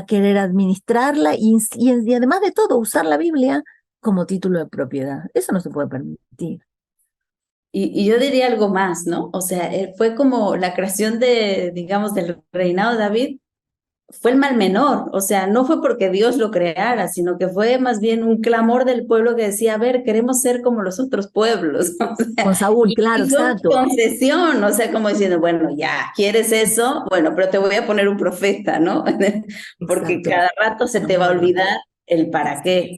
querer administrarla y además de todo, usar la Biblia como título de propiedad? Eso no se puede permitir. Y yo diría algo más, ¿no? O sea, fue como la creación digamos, del reinado de David, fue el mal menor, o sea, no fue porque Dios lo creara, sino que fue más bien un clamor del pueblo que decía, a ver, queremos ser como los otros pueblos, o sea, Con Saúl, claro, y fue una exacto. concesión, o sea, como diciendo, bueno, ya, ¿quieres eso? Bueno, pero te voy a poner un profeta, ¿no? Porque Exacto. cada rato se te va a olvidar el para qué.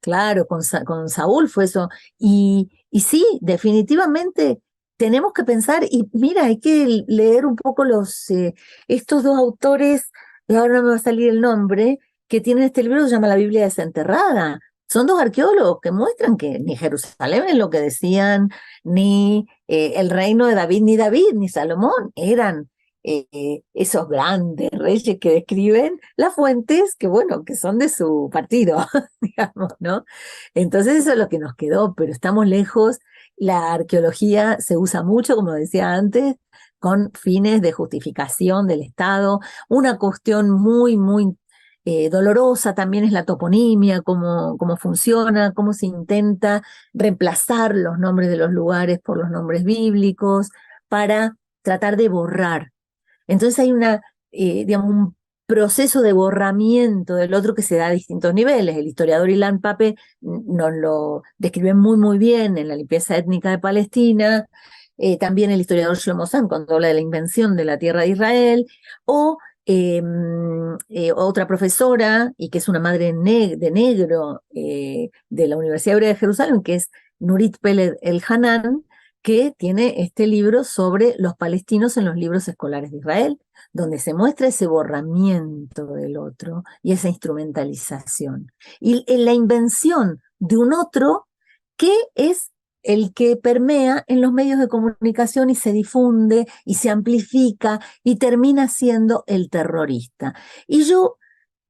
Claro, con Saúl fue eso. Y sí, definitivamente tenemos que pensar, y mira, hay que leer un poco estos dos autores, y ahora no me va a salir el nombre, que tienen este libro que se llama La Biblia desenterrada. Son dos arqueólogos que muestran que ni Jerusalén es lo que decían, ni el reino de David, ni Salomón, eran esos grandes reyes que describen las fuentes, que bueno, que son de su partido, digamos, ¿no? Entonces eso es lo que nos quedó, pero estamos lejos. La arqueología se usa mucho, como decía antes, con fines de justificación del Estado. Una cuestión muy, muy dolorosa también es la toponimia, cómo funciona, cómo se intenta reemplazar los nombres de los lugares por los nombres bíblicos para tratar de borrar. Entonces hay digamos, un proceso de borramiento del otro que se da a distintos niveles. El historiador Ilan Pape nos lo describe muy, muy bien en la limpieza étnica de Palestina, también el historiador Shlomo Zahn cuando habla de la invención de la tierra de Israel, o otra profesora, y que es una madre de negro de la Universidad Hebrea de Jerusalén, que es Nurit Peled El Hanan, que tiene este libro sobre los palestinos en los libros escolares de Israel, donde se muestra ese borramiento del otro y esa instrumentalización. Y en la invención de un otro que es el que permea en los medios de comunicación y se difunde y se amplifica y termina siendo el terrorista. Y yo,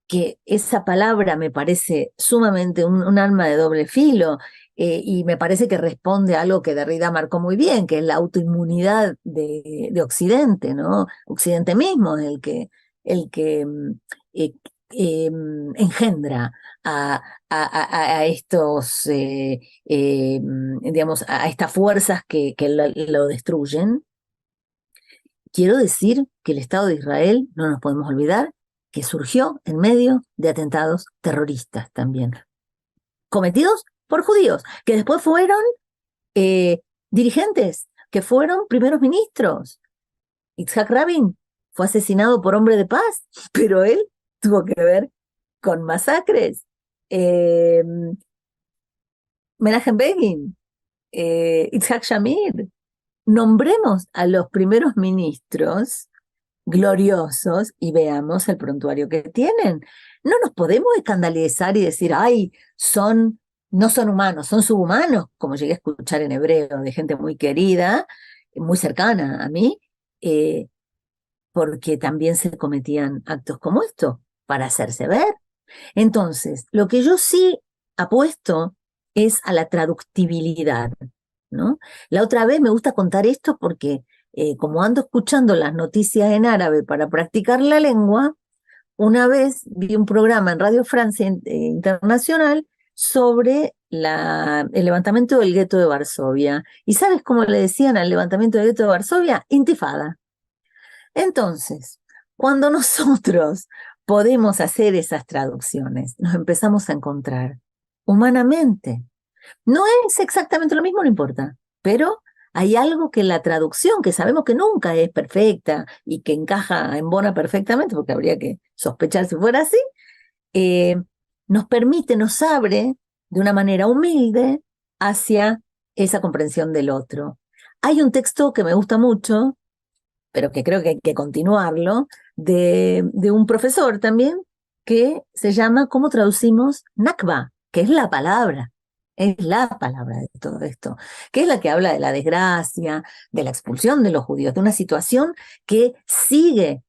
que esa palabra me parece sumamente un arma de doble filo, y me parece que responde a algo que Derrida marcó muy bien, que es la autoinmunidad de Occidente, ¿no? Occidente mismo es el que eh, engendra a estos, digamos, a estas fuerzas que lo destruyen. Quiero decir que el Estado de Israel, no nos podemos olvidar, que surgió en medio de atentados terroristas también, cometidos por judíos, que después fueron dirigentes, que fueron primeros ministros. Yitzhak Rabin fue asesinado por hombre de paz, pero él tuvo que ver con masacres. Menachem Begin, Yitzhak Shamir. Nombremos a los primeros ministros gloriosos y veamos el prontuario que tienen. No nos podemos escandalizar y decir, ay, no son humanos, son subhumanos, como llegué a escuchar en hebreo de gente muy querida, muy cercana a mí, porque también se cometían actos como estos para hacerse ver. Entonces, lo que yo sí apuesto es a la traductibilidad, ¿no? La otra vez me gusta contar esto porque como ando escuchando las noticias en árabe para practicar la lengua, una vez vi un programa en Radio Francia Internacional sobre el levantamiento del gueto de Varsovia. ¿Y sabes cómo le decían al levantamiento del gueto de Varsovia? Intifada. Entonces, cuando nosotros podemos hacer esas traducciones, nos empezamos a encontrar humanamente. No es exactamente lo mismo, no importa, pero hay algo que la traducción, que sabemos que nunca es perfecta y que encaja, embona perfectamente, porque habría que sospechar si fuera así, nos permite, nos abre de una manera humilde hacia esa comprensión del otro. Hay un texto que me gusta mucho, pero que creo que hay que continuarlo, de un profesor también, que se llama ¿Cómo traducimos Nakba? Que es la palabra de todo esto, que es la que habla de la desgracia, de la expulsión de los judíos, de una situación que sigue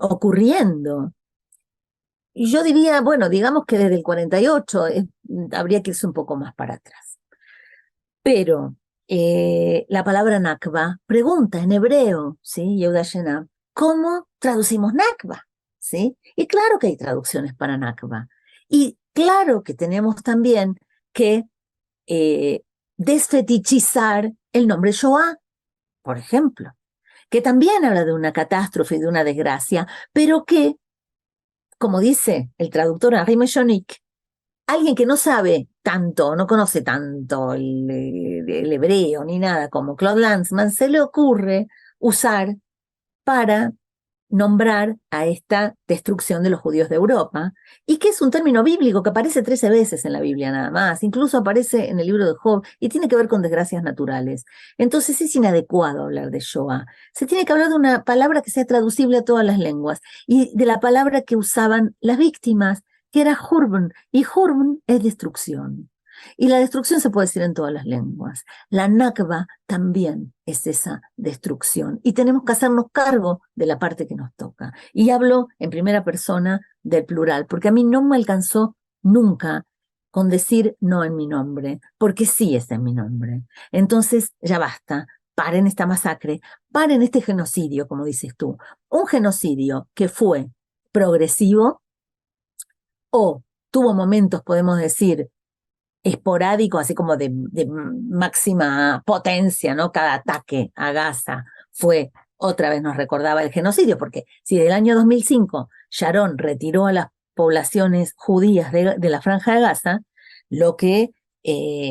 ocurriendo. Y yo diría, bueno, digamos que desde el 48 habría que irse un poco más para atrás. Pero la palabra Nakba pregunta en hebreo, ¿sí? Yehuda Shenab, ¿cómo traducimos Nakba? ¿Sí? Y claro que hay traducciones para Nakba. Y claro que tenemos también que desfetichizar el nombre Shoah, por ejemplo, que también habla de una catástrofe y de una desgracia, pero que, como dice el traductor Henri Mejonik, alguien que no sabe tanto, no conoce tanto el hebreo ni nada como Claude Lanzmann, se le ocurre usar para nombrar a esta destrucción de los judíos de Europa, y que es un término bíblico que aparece 13 veces en la Biblia nada más, incluso aparece en el libro de Job, y tiene que ver con desgracias naturales. Entonces es inadecuado hablar de Shoah. Se tiene que hablar de una palabra que sea traducible a todas las lenguas, y de la palabra que usaban las víctimas, que era Hurban, y Hurban es destrucción. Y la destrucción se puede decir en todas las lenguas. La Nakba también es esa destrucción. Y tenemos que hacernos cargo de la parte que nos toca. Y hablo en primera persona del plural, porque a mí no me alcanzó nunca con decir no en mi nombre, porque sí es en mi nombre. Entonces, ya basta. Paren esta masacre, paren este genocidio, como dices tú. Un genocidio que fue progresivo o tuvo momentos, podemos decir, esporádico, así como de máxima potencia, ¿no? Cada ataque a Gaza fue, otra vez nos recordaba el genocidio, porque si del año 2005 Sharon retiró a las poblaciones judías de la Franja de Gaza, lo que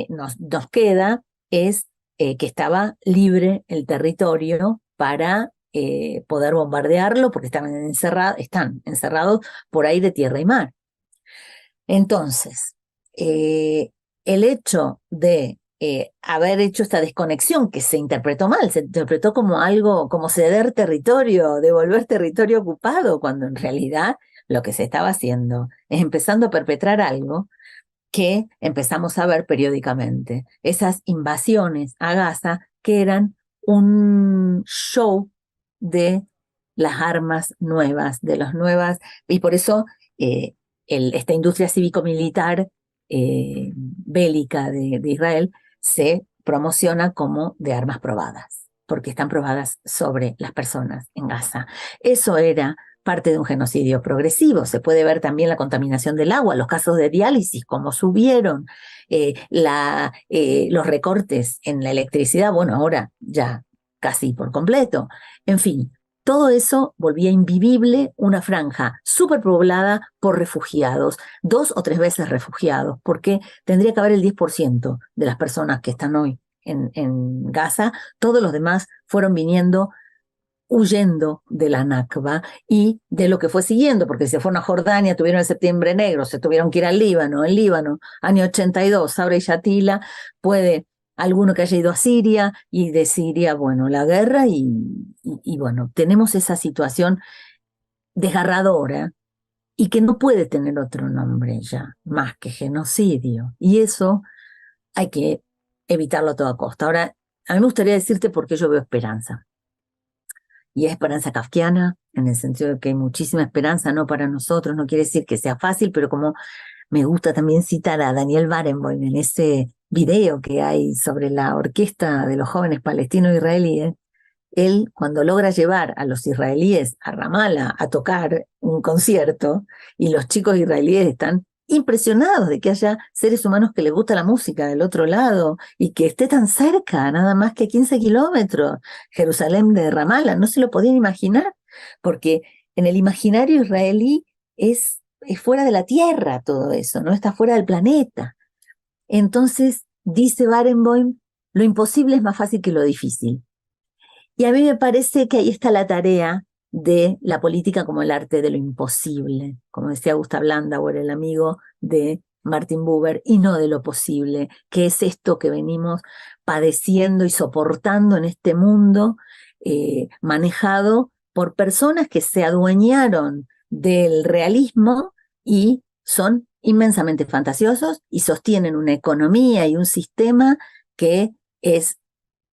nos queda es que estaba libre el territorio para poder bombardearlo, porque están encerrados por ahí de tierra y mar. Entonces, el hecho de haber hecho esta desconexión, que se interpretó mal, se interpretó como algo, como ceder territorio, devolver territorio ocupado, cuando en realidad lo que se estaba haciendo es empezando a perpetrar algo que empezamos a ver periódicamente, esas invasiones a Gaza que eran un show de las armas nuevas, de las nuevas, y por eso esta industria cívico-militar bélica de Israel se promociona como de armas probadas, porque están probadas sobre las personas en Gaza. Eso era parte de un genocidio progresivo. Se puede ver también la contaminación del agua, los casos de diálisis, cómo subieron, los recortes en la electricidad, bueno, ahora ya casi por completo. En fin, todo eso volvía invivible una franja superpoblada por refugiados, 2 o 3 veces refugiados, porque tendría que haber el 10% de las personas que están hoy en Gaza, todos los demás fueron viniendo huyendo de la Nakba y de lo que fue siguiendo, porque se fueron a Jordania, tuvieron el Septiembre Negro, se tuvieron que ir al Líbano, en Líbano, año 82, Sabra y Shatila, puede alguno que haya ido a Siria, y de Siria, bueno, la guerra, y bueno, tenemos esa situación desgarradora y que no puede tener otro nombre ya, más que genocidio, y eso hay que evitarlo a toda costa. Ahora, a mí me gustaría decirte por qué yo veo esperanza. Y es esperanza kafkiana, en el sentido de que hay muchísima esperanza, no para nosotros, no quiere decir que sea fácil, pero como me gusta también citar a Daniel Barenboim en ese video que hay sobre la orquesta de los jóvenes palestinos israelíes, él cuando logra llevar a los israelíes a Ramallah a tocar un concierto, y los chicos israelíes están impresionados de que haya seres humanos que les gusta la música del otro lado y que esté tan cerca, nada más que 15 kilómetros, Jerusalén de Ramallah, no se lo podían imaginar, porque en el imaginario israelí es fuera de la tierra todo eso, no está fuera del planeta. Entonces, dice Barenboim, lo imposible es más fácil que lo difícil. Y a mí me parece que ahí está la tarea de la política como el arte de lo imposible, como decía Gustav Landauer, el amigo de Martin Buber, y no de lo posible, que es esto que venimos padeciendo y soportando en este mundo, manejado por personas que se adueñaron del realismo y son inmensamente fantasiosos y sostienen una economía y un sistema que es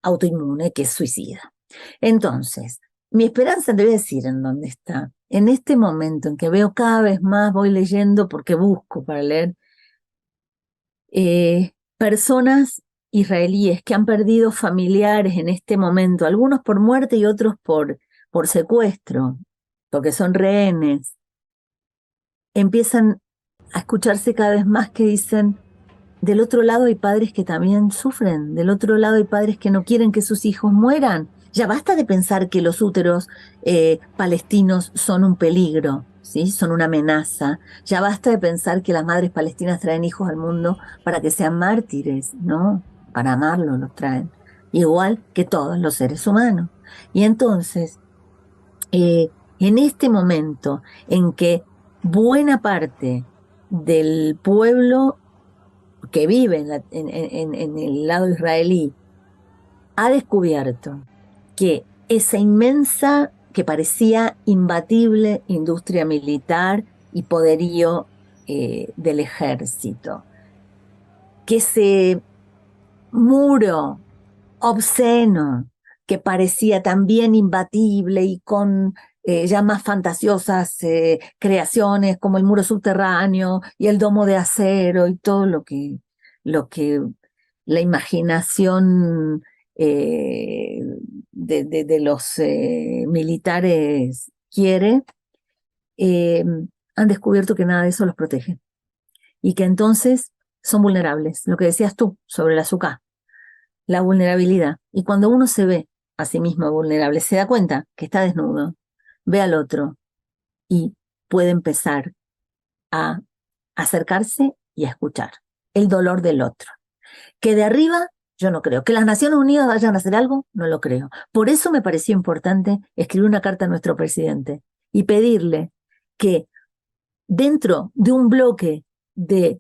autoinmune, que es suicida. Entonces, mi esperanza, te voy a decir en dónde está. En este momento en que veo cada vez más, voy leyendo porque busco para leer, personas israelíes que han perdido familiares en este momento, algunos por muerte y otros por secuestro, porque son rehenes, empiezan a escucharse cada vez más que dicen, del otro lado hay padres que también sufren, del otro lado hay padres que no quieren que sus hijos mueran. Ya basta de pensar que los úteros palestinos son un peligro, ¿sí? Son una amenaza. Ya basta de pensar que las madres palestinas traen hijos al mundo para que sean mártires, ¿no? Para amarlos los traen, igual que todos los seres humanos. Y entonces, en este momento en que buena parte del pueblo que vive en el lado israelí ha descubierto que esa inmensa, que parecía imbatible industria militar y poderío del ejército, que ese muro obsceno que parecía también imbatible y con ya más fantasiosas creaciones como el muro subterráneo y el domo de acero y todo lo que la imaginación de los militares quiere, han descubierto que nada de eso los protege y que entonces son vulnerables. Lo que decías tú sobre el azúcar, la vulnerabilidad. Y cuando uno se ve a sí mismo vulnerable, se da cuenta que está desnudo, ve al otro y puede empezar a acercarse y a escuchar el dolor del otro. Que de arriba, yo no creo. Que las Naciones Unidas vayan a hacer algo, no lo creo. Por eso me pareció importante escribir una carta a nuestro presidente y pedirle que dentro de un bloque de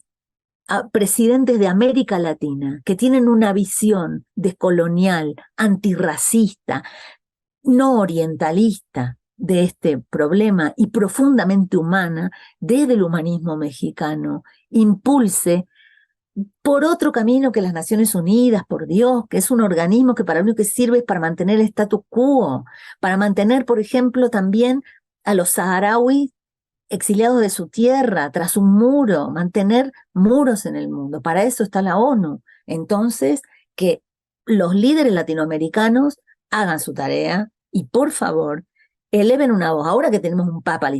presidentes de América Latina que tienen una visión descolonial, antirracista, no orientalista de este problema y profundamente humana, desde el humanismo mexicano, impulse por otro camino que las Naciones Unidas, por Dios, que es un organismo que para lo único que sirve es para mantener el status quo, para mantener, por ejemplo, también a los saharauis exiliados de su tierra, tras un muro, mantener muros en el mundo. Para eso está la ONU. Entonces, que los líderes latinoamericanos hagan su tarea y, por favor, eleven una voz. Ahora que tenemos un papa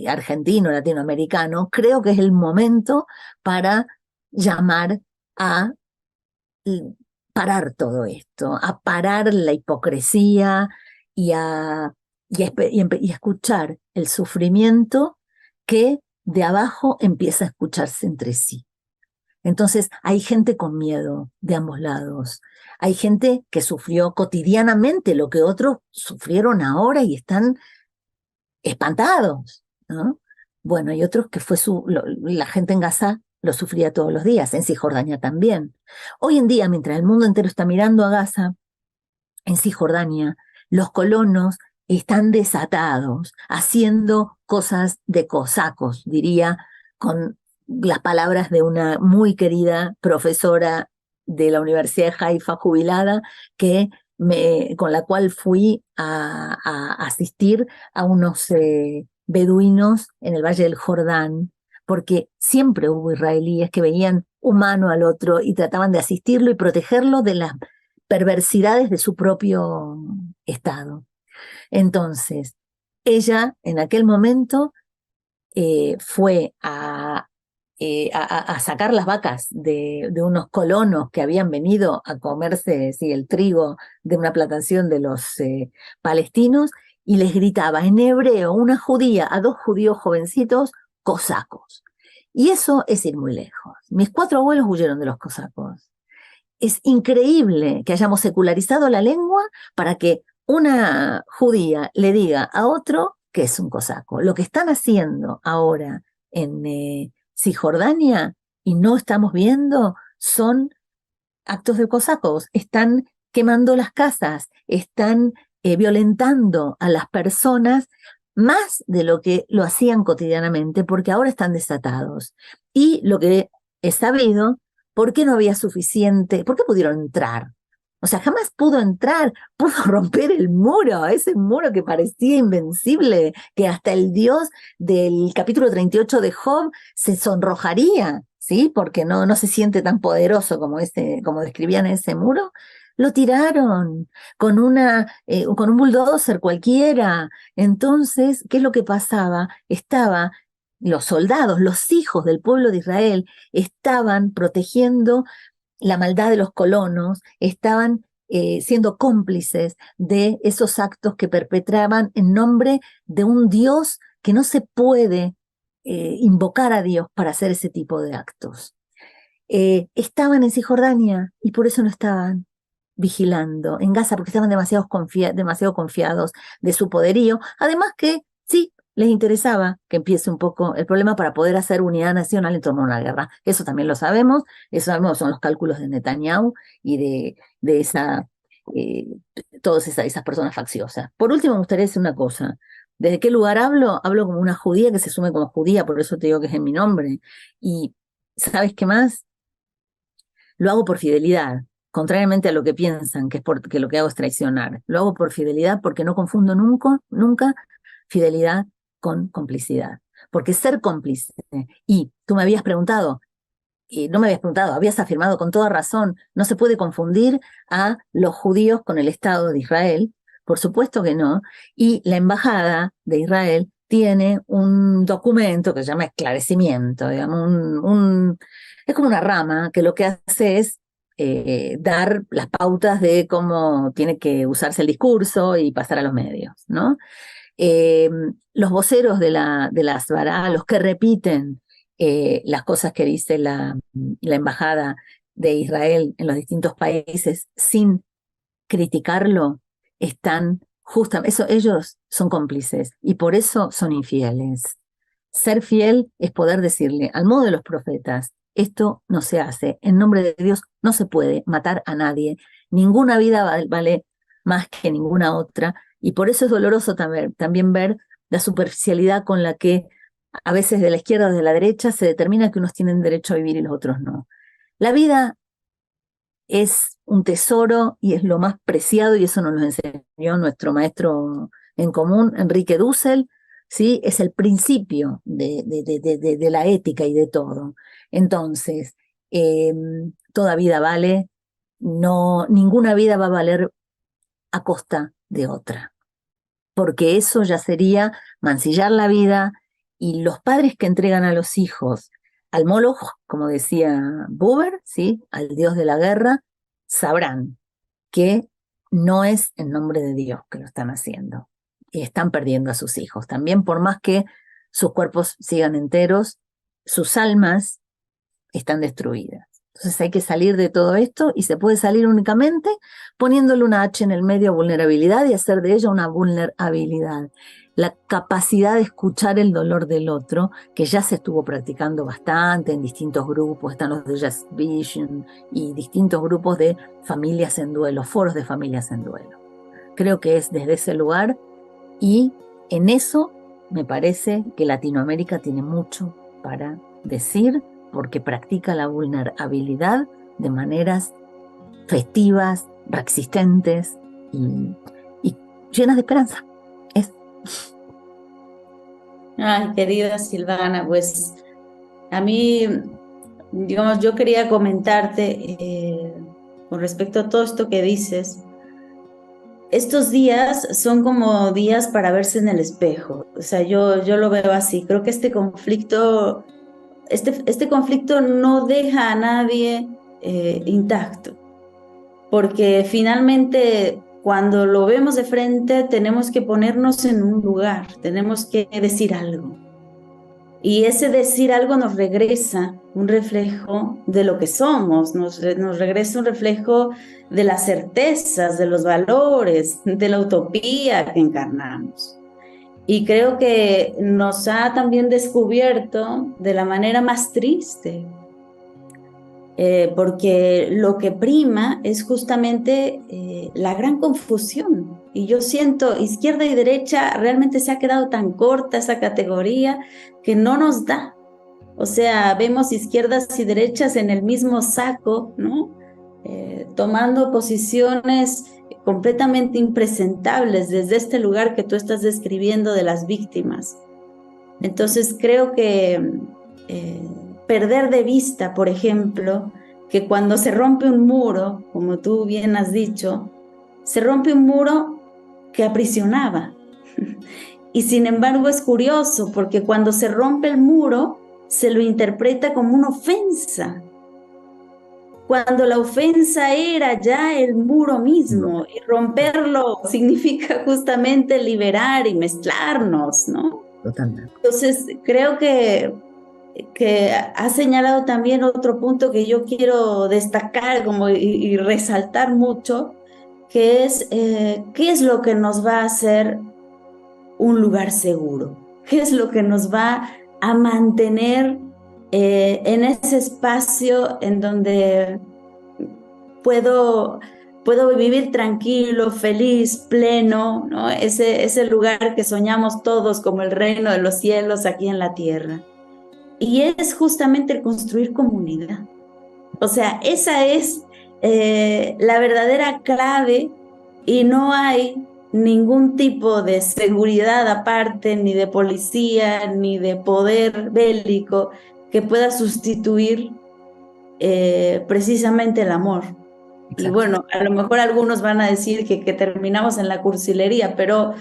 argentino, latinoamericano, creo que es el momento para llamar a parar todo esto, a parar la hipocresía y a escuchar el sufrimiento que de abajo empieza a escucharse entre sí. Entonces hay gente con miedo de ambos lados. Hay gente que sufrió cotidianamente lo que otros sufrieron ahora y están espantados, ¿no? Bueno, y otros que la gente en Gaza lo sufría todos los días, en Cisjordania también. Hoy en día, mientras el mundo entero está mirando a Gaza, en Cisjordania, los colonos están desatados, haciendo cosas de cosacos, diría, con las palabras de una muy querida profesora de la Universidad de Haifa, jubilada, con la cual fui a asistir a unos beduinos en el Valle del Jordán, porque siempre hubo israelíes que veían humano al otro y trataban de asistirlo y protegerlo de las perversidades de su propio estado. Entonces, ella en aquel momento fue a sacar las vacas de unos colonos que habían venido a comerse el trigo de una plantación de los palestinos y les gritaba en hebreo una judía a dos judíos jovencitos, cosacos. Y eso es ir muy lejos. Mis 4 abuelos huyeron de los cosacos. Es increíble que hayamos secularizado la lengua para que una judía le diga a otro que es un cosaco. Lo que están haciendo ahora en Cisjordania y no estamos viendo son actos de cosacos. Están quemando las casas, están violentando a las personas más de lo que lo hacían cotidianamente, porque ahora están desatados. Y lo que he sabido, ¿por qué no había suficiente? ¿Por qué pudieron entrar? O sea, jamás pudo entrar, pudo romper el muro, ese muro que parecía invencible, que hasta el Dios del capítulo 38 de Job se sonrojaría, ¿sí? Porque no se siente tan poderoso como describían ese muro. Lo tiraron con un bulldozer cualquiera. Entonces, ¿qué es lo que pasaba? Los soldados, los hijos del pueblo de Israel, estaban protegiendo la maldad de los colonos, estaban siendo cómplices de esos actos que perpetraban en nombre de un Dios que no se puede invocar a Dios para hacer ese tipo de actos. Estaban en Cisjordania y por eso no estaban vigilando en Gaza, porque estaban demasiado confiados de su poderío. Además que sí, les interesaba que empiece un poco el problema para poder hacer unidad nacional en torno a una guerra. Eso también lo sabemos, son los cálculos de Netanyahu y de todas esas personas facciosas. Por último, me gustaría decir una cosa. ¿Desde qué lugar hablo? Hablo como una judía que se asume como judía, por eso te digo que es en mi nombre. Y ¿sabes qué más? Lo hago por fidelidad, contrariamente a lo que piensan, que lo que hago es traicionar. Lo hago por fidelidad porque no confundo nunca fidelidad con complicidad. Porque ser cómplice, y tú me habías preguntado, y no me habías preguntado, habías afirmado con toda razón, no se puede confundir a los judíos con el Estado de Israel, por supuesto que no, y la embajada de Israel tiene un documento que se llama esclarecimiento, digamos, es como una rama que lo que hace es dar las pautas de cómo tiene que usarse el discurso y pasar a los medios, ¿no? Los voceros de la Asbará, los que repiten las cosas que dice la embajada de Israel en los distintos países sin criticarlo, están justamente, ellos son cómplices y por eso son infieles. Ser fiel es poder decirle, al modo de los profetas, esto no se hace, en nombre de Dios no se puede matar a nadie, ninguna vida vale más que ninguna otra, y por eso es doloroso también ver la superficialidad con la que a veces de la izquierda o de la derecha se determina que unos tienen derecho a vivir y los otros no. La vida es un tesoro y es lo más preciado, y eso nos lo enseñó nuestro maestro en común, Enrique Dussel. ¿sí? Es el principio de la ética y de todo. Entonces, toda vida vale, no, ninguna vida va a valer a costa de otra, porque eso ya sería mancillar la vida, y los padres que entregan a los hijos al Moloch, como decía Buber, ¿sí? Al dios de la guerra, sabrán que no es en nombre de Dios que lo están haciendo. Y están perdiendo a sus hijos. También, por más que sus cuerpos sigan enteros, sus almas están destruidas. Entonces hay que salir de todo esto, y se puede salir únicamente poniéndole una H en el medio a vulnerabilidad y hacer de ella una vulnerabilidad. La capacidad de escuchar el dolor del otro, que ya se estuvo practicando bastante en distintos grupos, están los de Just Vision y distintos grupos de familias en duelo, foros de familias en duelo. Creo que es desde ese lugar, y en eso me parece que Latinoamérica tiene mucho para decir, porque practica la vulnerabilidad de maneras festivas, reexistentes y llenas de esperanza. Ay, querida Silvana, pues a mí, digamos, yo quería comentarte con respecto a todo esto que dices. Estos días son como días para verse en el espejo. O sea, yo lo veo así. Creo que este conflicto no deja a nadie intacto, porque finalmente cuando lo vemos de frente tenemos que ponernos en un lugar, tenemos que decir algo. Y ese decir algo nos regresa un reflejo de lo que somos, nos regresa un reflejo de las certezas, de los valores, de la utopía que encarnamos. Y creo que nos ha también descubierto de la manera más triste, porque lo que prima es justamente la gran confusión. Y yo siento, izquierda y derecha, realmente se ha quedado tan corta esa categoría que no nos da. O sea, vemos izquierdas y derechas en el mismo saco, ¿no? Tomando posiciones completamente impresentables desde este lugar que tú estás describiendo de las víctimas. Entonces creo que perder de vista, por ejemplo, que cuando se rompe un muro, como tú bien has dicho, se rompe un muro que aprisionaba. Y sin embargo es curioso, porque cuando se rompe el muro, se lo interpreta como una ofensa, cuando la ofensa era ya el muro mismo, y romperlo significa justamente liberar y mezclarnos, ¿no? Totalmente. Entonces, creo que ha señalado también otro punto que yo quiero destacar como y resaltar mucho, que es qué es lo que nos va a hacer un lugar seguro, qué es lo que nos va a mantener en ese espacio en donde puedo vivir tranquilo, feliz, pleno, ¿no? Ese lugar que soñamos todos como el reino de los cielos aquí en la tierra. Y es justamente el construir comunidad. O sea, esa es la verdadera clave, y no hay ningún tipo de seguridad aparte, ni de policía, ni de poder bélico que pueda sustituir precisamente el amor. Exacto. Y bueno, a lo mejor algunos van a decir que terminamos en la cursilería, pero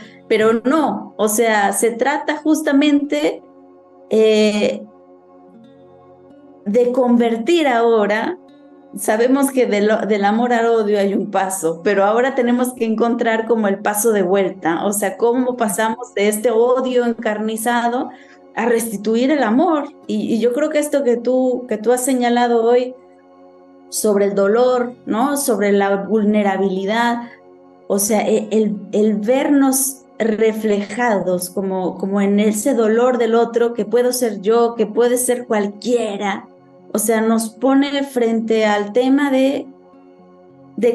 no, o sea, se trata justamente de convertir ahora. Sabemos que del amor al odio hay un paso, pero ahora tenemos que encontrar como el paso de vuelta, o sea, cómo pasamos de este odio encarnizado a restituir el amor. Y yo creo que esto que tú has señalado hoy sobre el dolor, ¿no? Sobre la vulnerabilidad, o sea, el vernos reflejados como en ese dolor del otro, que puedo ser yo, que puede ser cualquiera. O sea, nos pone frente al tema de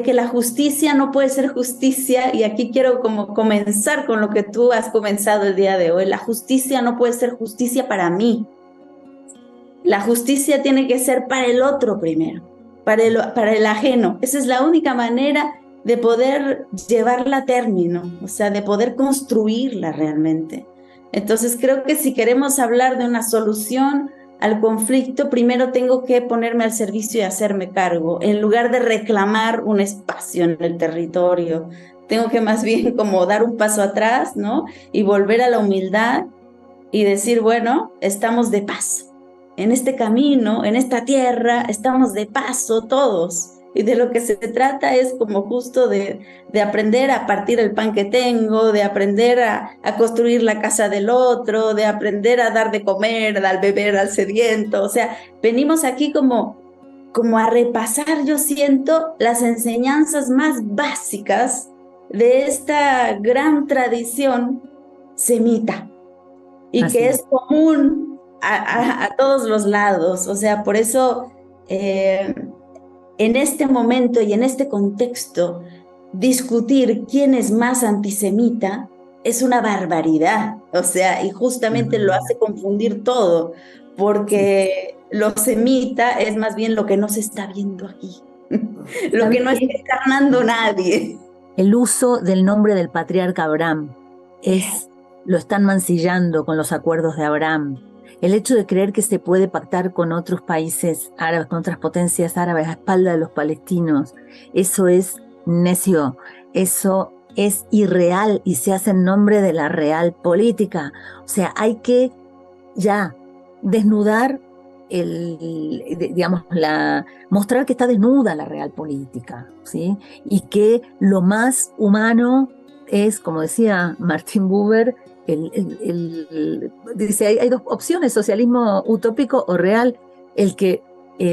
que la justicia no puede ser justicia, y aquí quiero como comenzar con lo que tú has comenzado el día de hoy. La justicia no puede ser justicia para mí. La justicia tiene que ser para el otro primero, para el ajeno. Esa es la única manera de poder llevarla a término, o sea, de poder construirla realmente. Entonces creo que si queremos hablar de una solución al conflicto, primero tengo que ponerme al servicio y hacerme cargo, en lugar de reclamar un espacio en el territorio. Tengo que más bien como dar un paso atrás, ¿no? Y volver a la humildad y decir, bueno, estamos de paso. En este camino, en esta tierra, estamos de paso todos. Y de lo que se trata es como justo de aprender a partir el pan que tengo, de aprender a construir la casa del otro, de aprender a dar de comer, al beber al sediento. O sea, venimos aquí como a repasar, yo siento, las enseñanzas más básicas de esta gran tradición semita y Así que es. es común a todos los lados. O sea, por eso en este momento y en este contexto, discutir quién es más antisemita es una barbaridad. O sea, y justamente lo hace confundir todo, porque lo semita es más bien lo que no se está viendo aquí, lo que ¿Sabes no está qué? encarnando nadie. El uso del nombre del patriarca Abraham lo están mancillando con los acuerdos de Abraham. El hecho de creer que se puede pactar con otros países árabes, con otras potencias árabes a espalda de los palestinos, eso es necio, eso es irreal y se hace en nombre de la real política. O sea, hay que ya desnudar mostrar que está desnuda la real política, ¿sí? Y que lo más humano es, como decía Martin Buber, dice, hay dos opciones, socialismo utópico o real. El que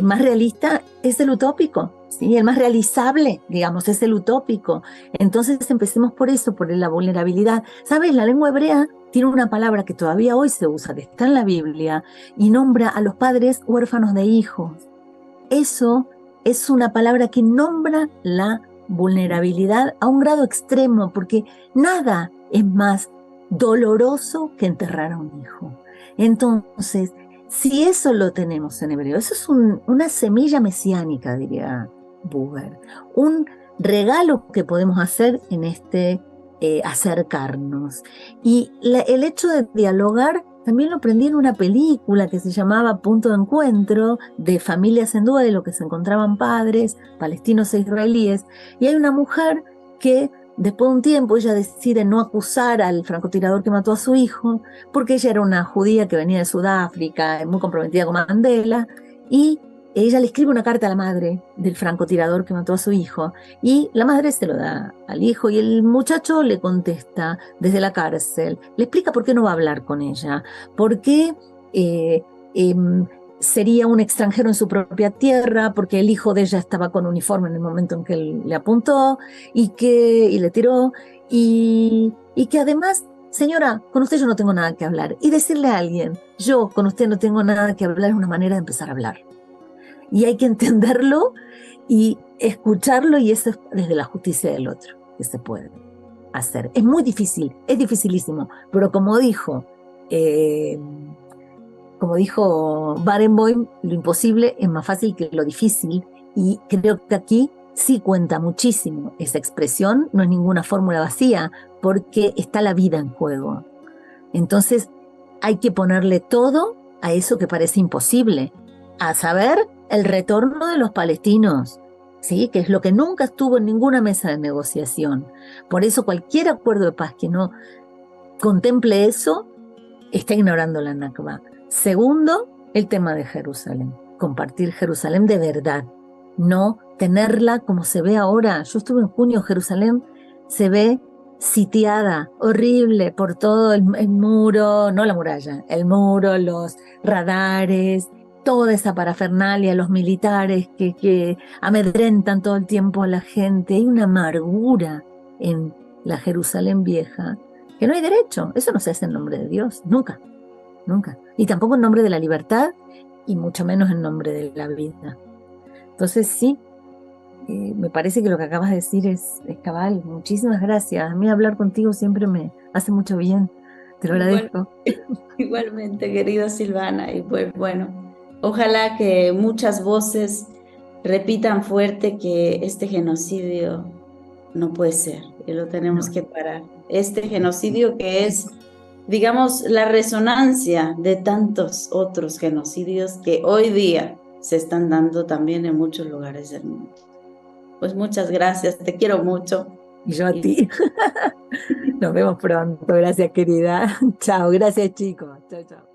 más realista es el utópico, ¿sí? El más realizable, digamos, es el utópico. Entonces empecemos por eso, por la vulnerabilidad. ¿Sabes? La lengua hebrea tiene una palabra que todavía hoy se usa, que está en la Biblia, y nombra a los padres huérfanos de hijos. Eso es una palabra que nombra la vulnerabilidad a un grado extremo, porque nada es más doloroso que enterrar a un hijo. Entonces, si eso lo tenemos en hebreo, eso es una semilla mesiánica, diría Buber, un regalo que podemos hacer en este acercarnos. Y el hecho de dialogar también lo aprendí en una película que se llamaba Punto de Encuentro, de familias en duelo, que se encontraban padres palestinos e israelíes, y hay una mujer que después de un tiempo ella decide no acusar al francotirador que mató a su hijo, porque ella era una judía que venía de Sudáfrica, muy comprometida con Mandela, y ella le escribe una carta a la madre del francotirador que mató a su hijo, y la madre se lo da al hijo, y el muchacho le contesta desde la cárcel, le explica por qué no va a hablar con ella, por qué sería un extranjero en su propia tierra, porque el hijo de ella estaba con uniforme en el momento en que él le apuntó y le tiró, y que además, señora, con usted yo no tengo nada que hablar. Y decirle a alguien, yo con usted no tengo nada que hablar, es una manera de empezar a hablar. Y hay que entenderlo y escucharlo, y eso es desde la justicia del otro que se puede hacer. Es muy difícil, es dificilísimo, pero como dijo Barenboim, lo imposible es más fácil que lo difícil, y creo que aquí sí cuenta muchísimo esa expresión, no es ninguna fórmula vacía, porque está la vida en juego. Entonces hay que ponerle todo a eso que parece imposible, a saber, el retorno de los palestinos, ¿sí? Que es lo que nunca estuvo en ninguna mesa de negociación. Por eso cualquier acuerdo de paz que no contemple eso está ignorando la Nakba. Segundo, el tema de Jerusalén. Compartir Jerusalén de verdad, no tenerla como se ve ahora. Yo estuve en junio, Jerusalén se ve sitiada, horrible, por todo el muro, no la muralla, el muro, los radares, toda esa parafernalia, los militares que amedrentan todo el tiempo a la gente. Hay una amargura en la Jerusalén vieja que no hay derecho. Eso no se hace en nombre de Dios, nunca. Nunca. Y tampoco en nombre de la libertad, y mucho menos en nombre de la vida. Entonces sí, me parece que lo que acabas de decir es cabal. Muchísimas gracias. A mí hablar contigo siempre me hace mucho bien. Te lo agradezco. Igualmente, querida Silvana. Y pues bueno, ojalá que muchas voces repitan fuerte que este genocidio no puede ser, y lo tenemos que parar. Este genocidio que es digamos, la resonancia de tantos otros genocidios que hoy día se están dando también en muchos lugares del mundo. Pues muchas gracias, te quiero mucho. Y yo a ti. Nos vemos pronto, gracias querida. Chao, gracias chicos. Chao, chao.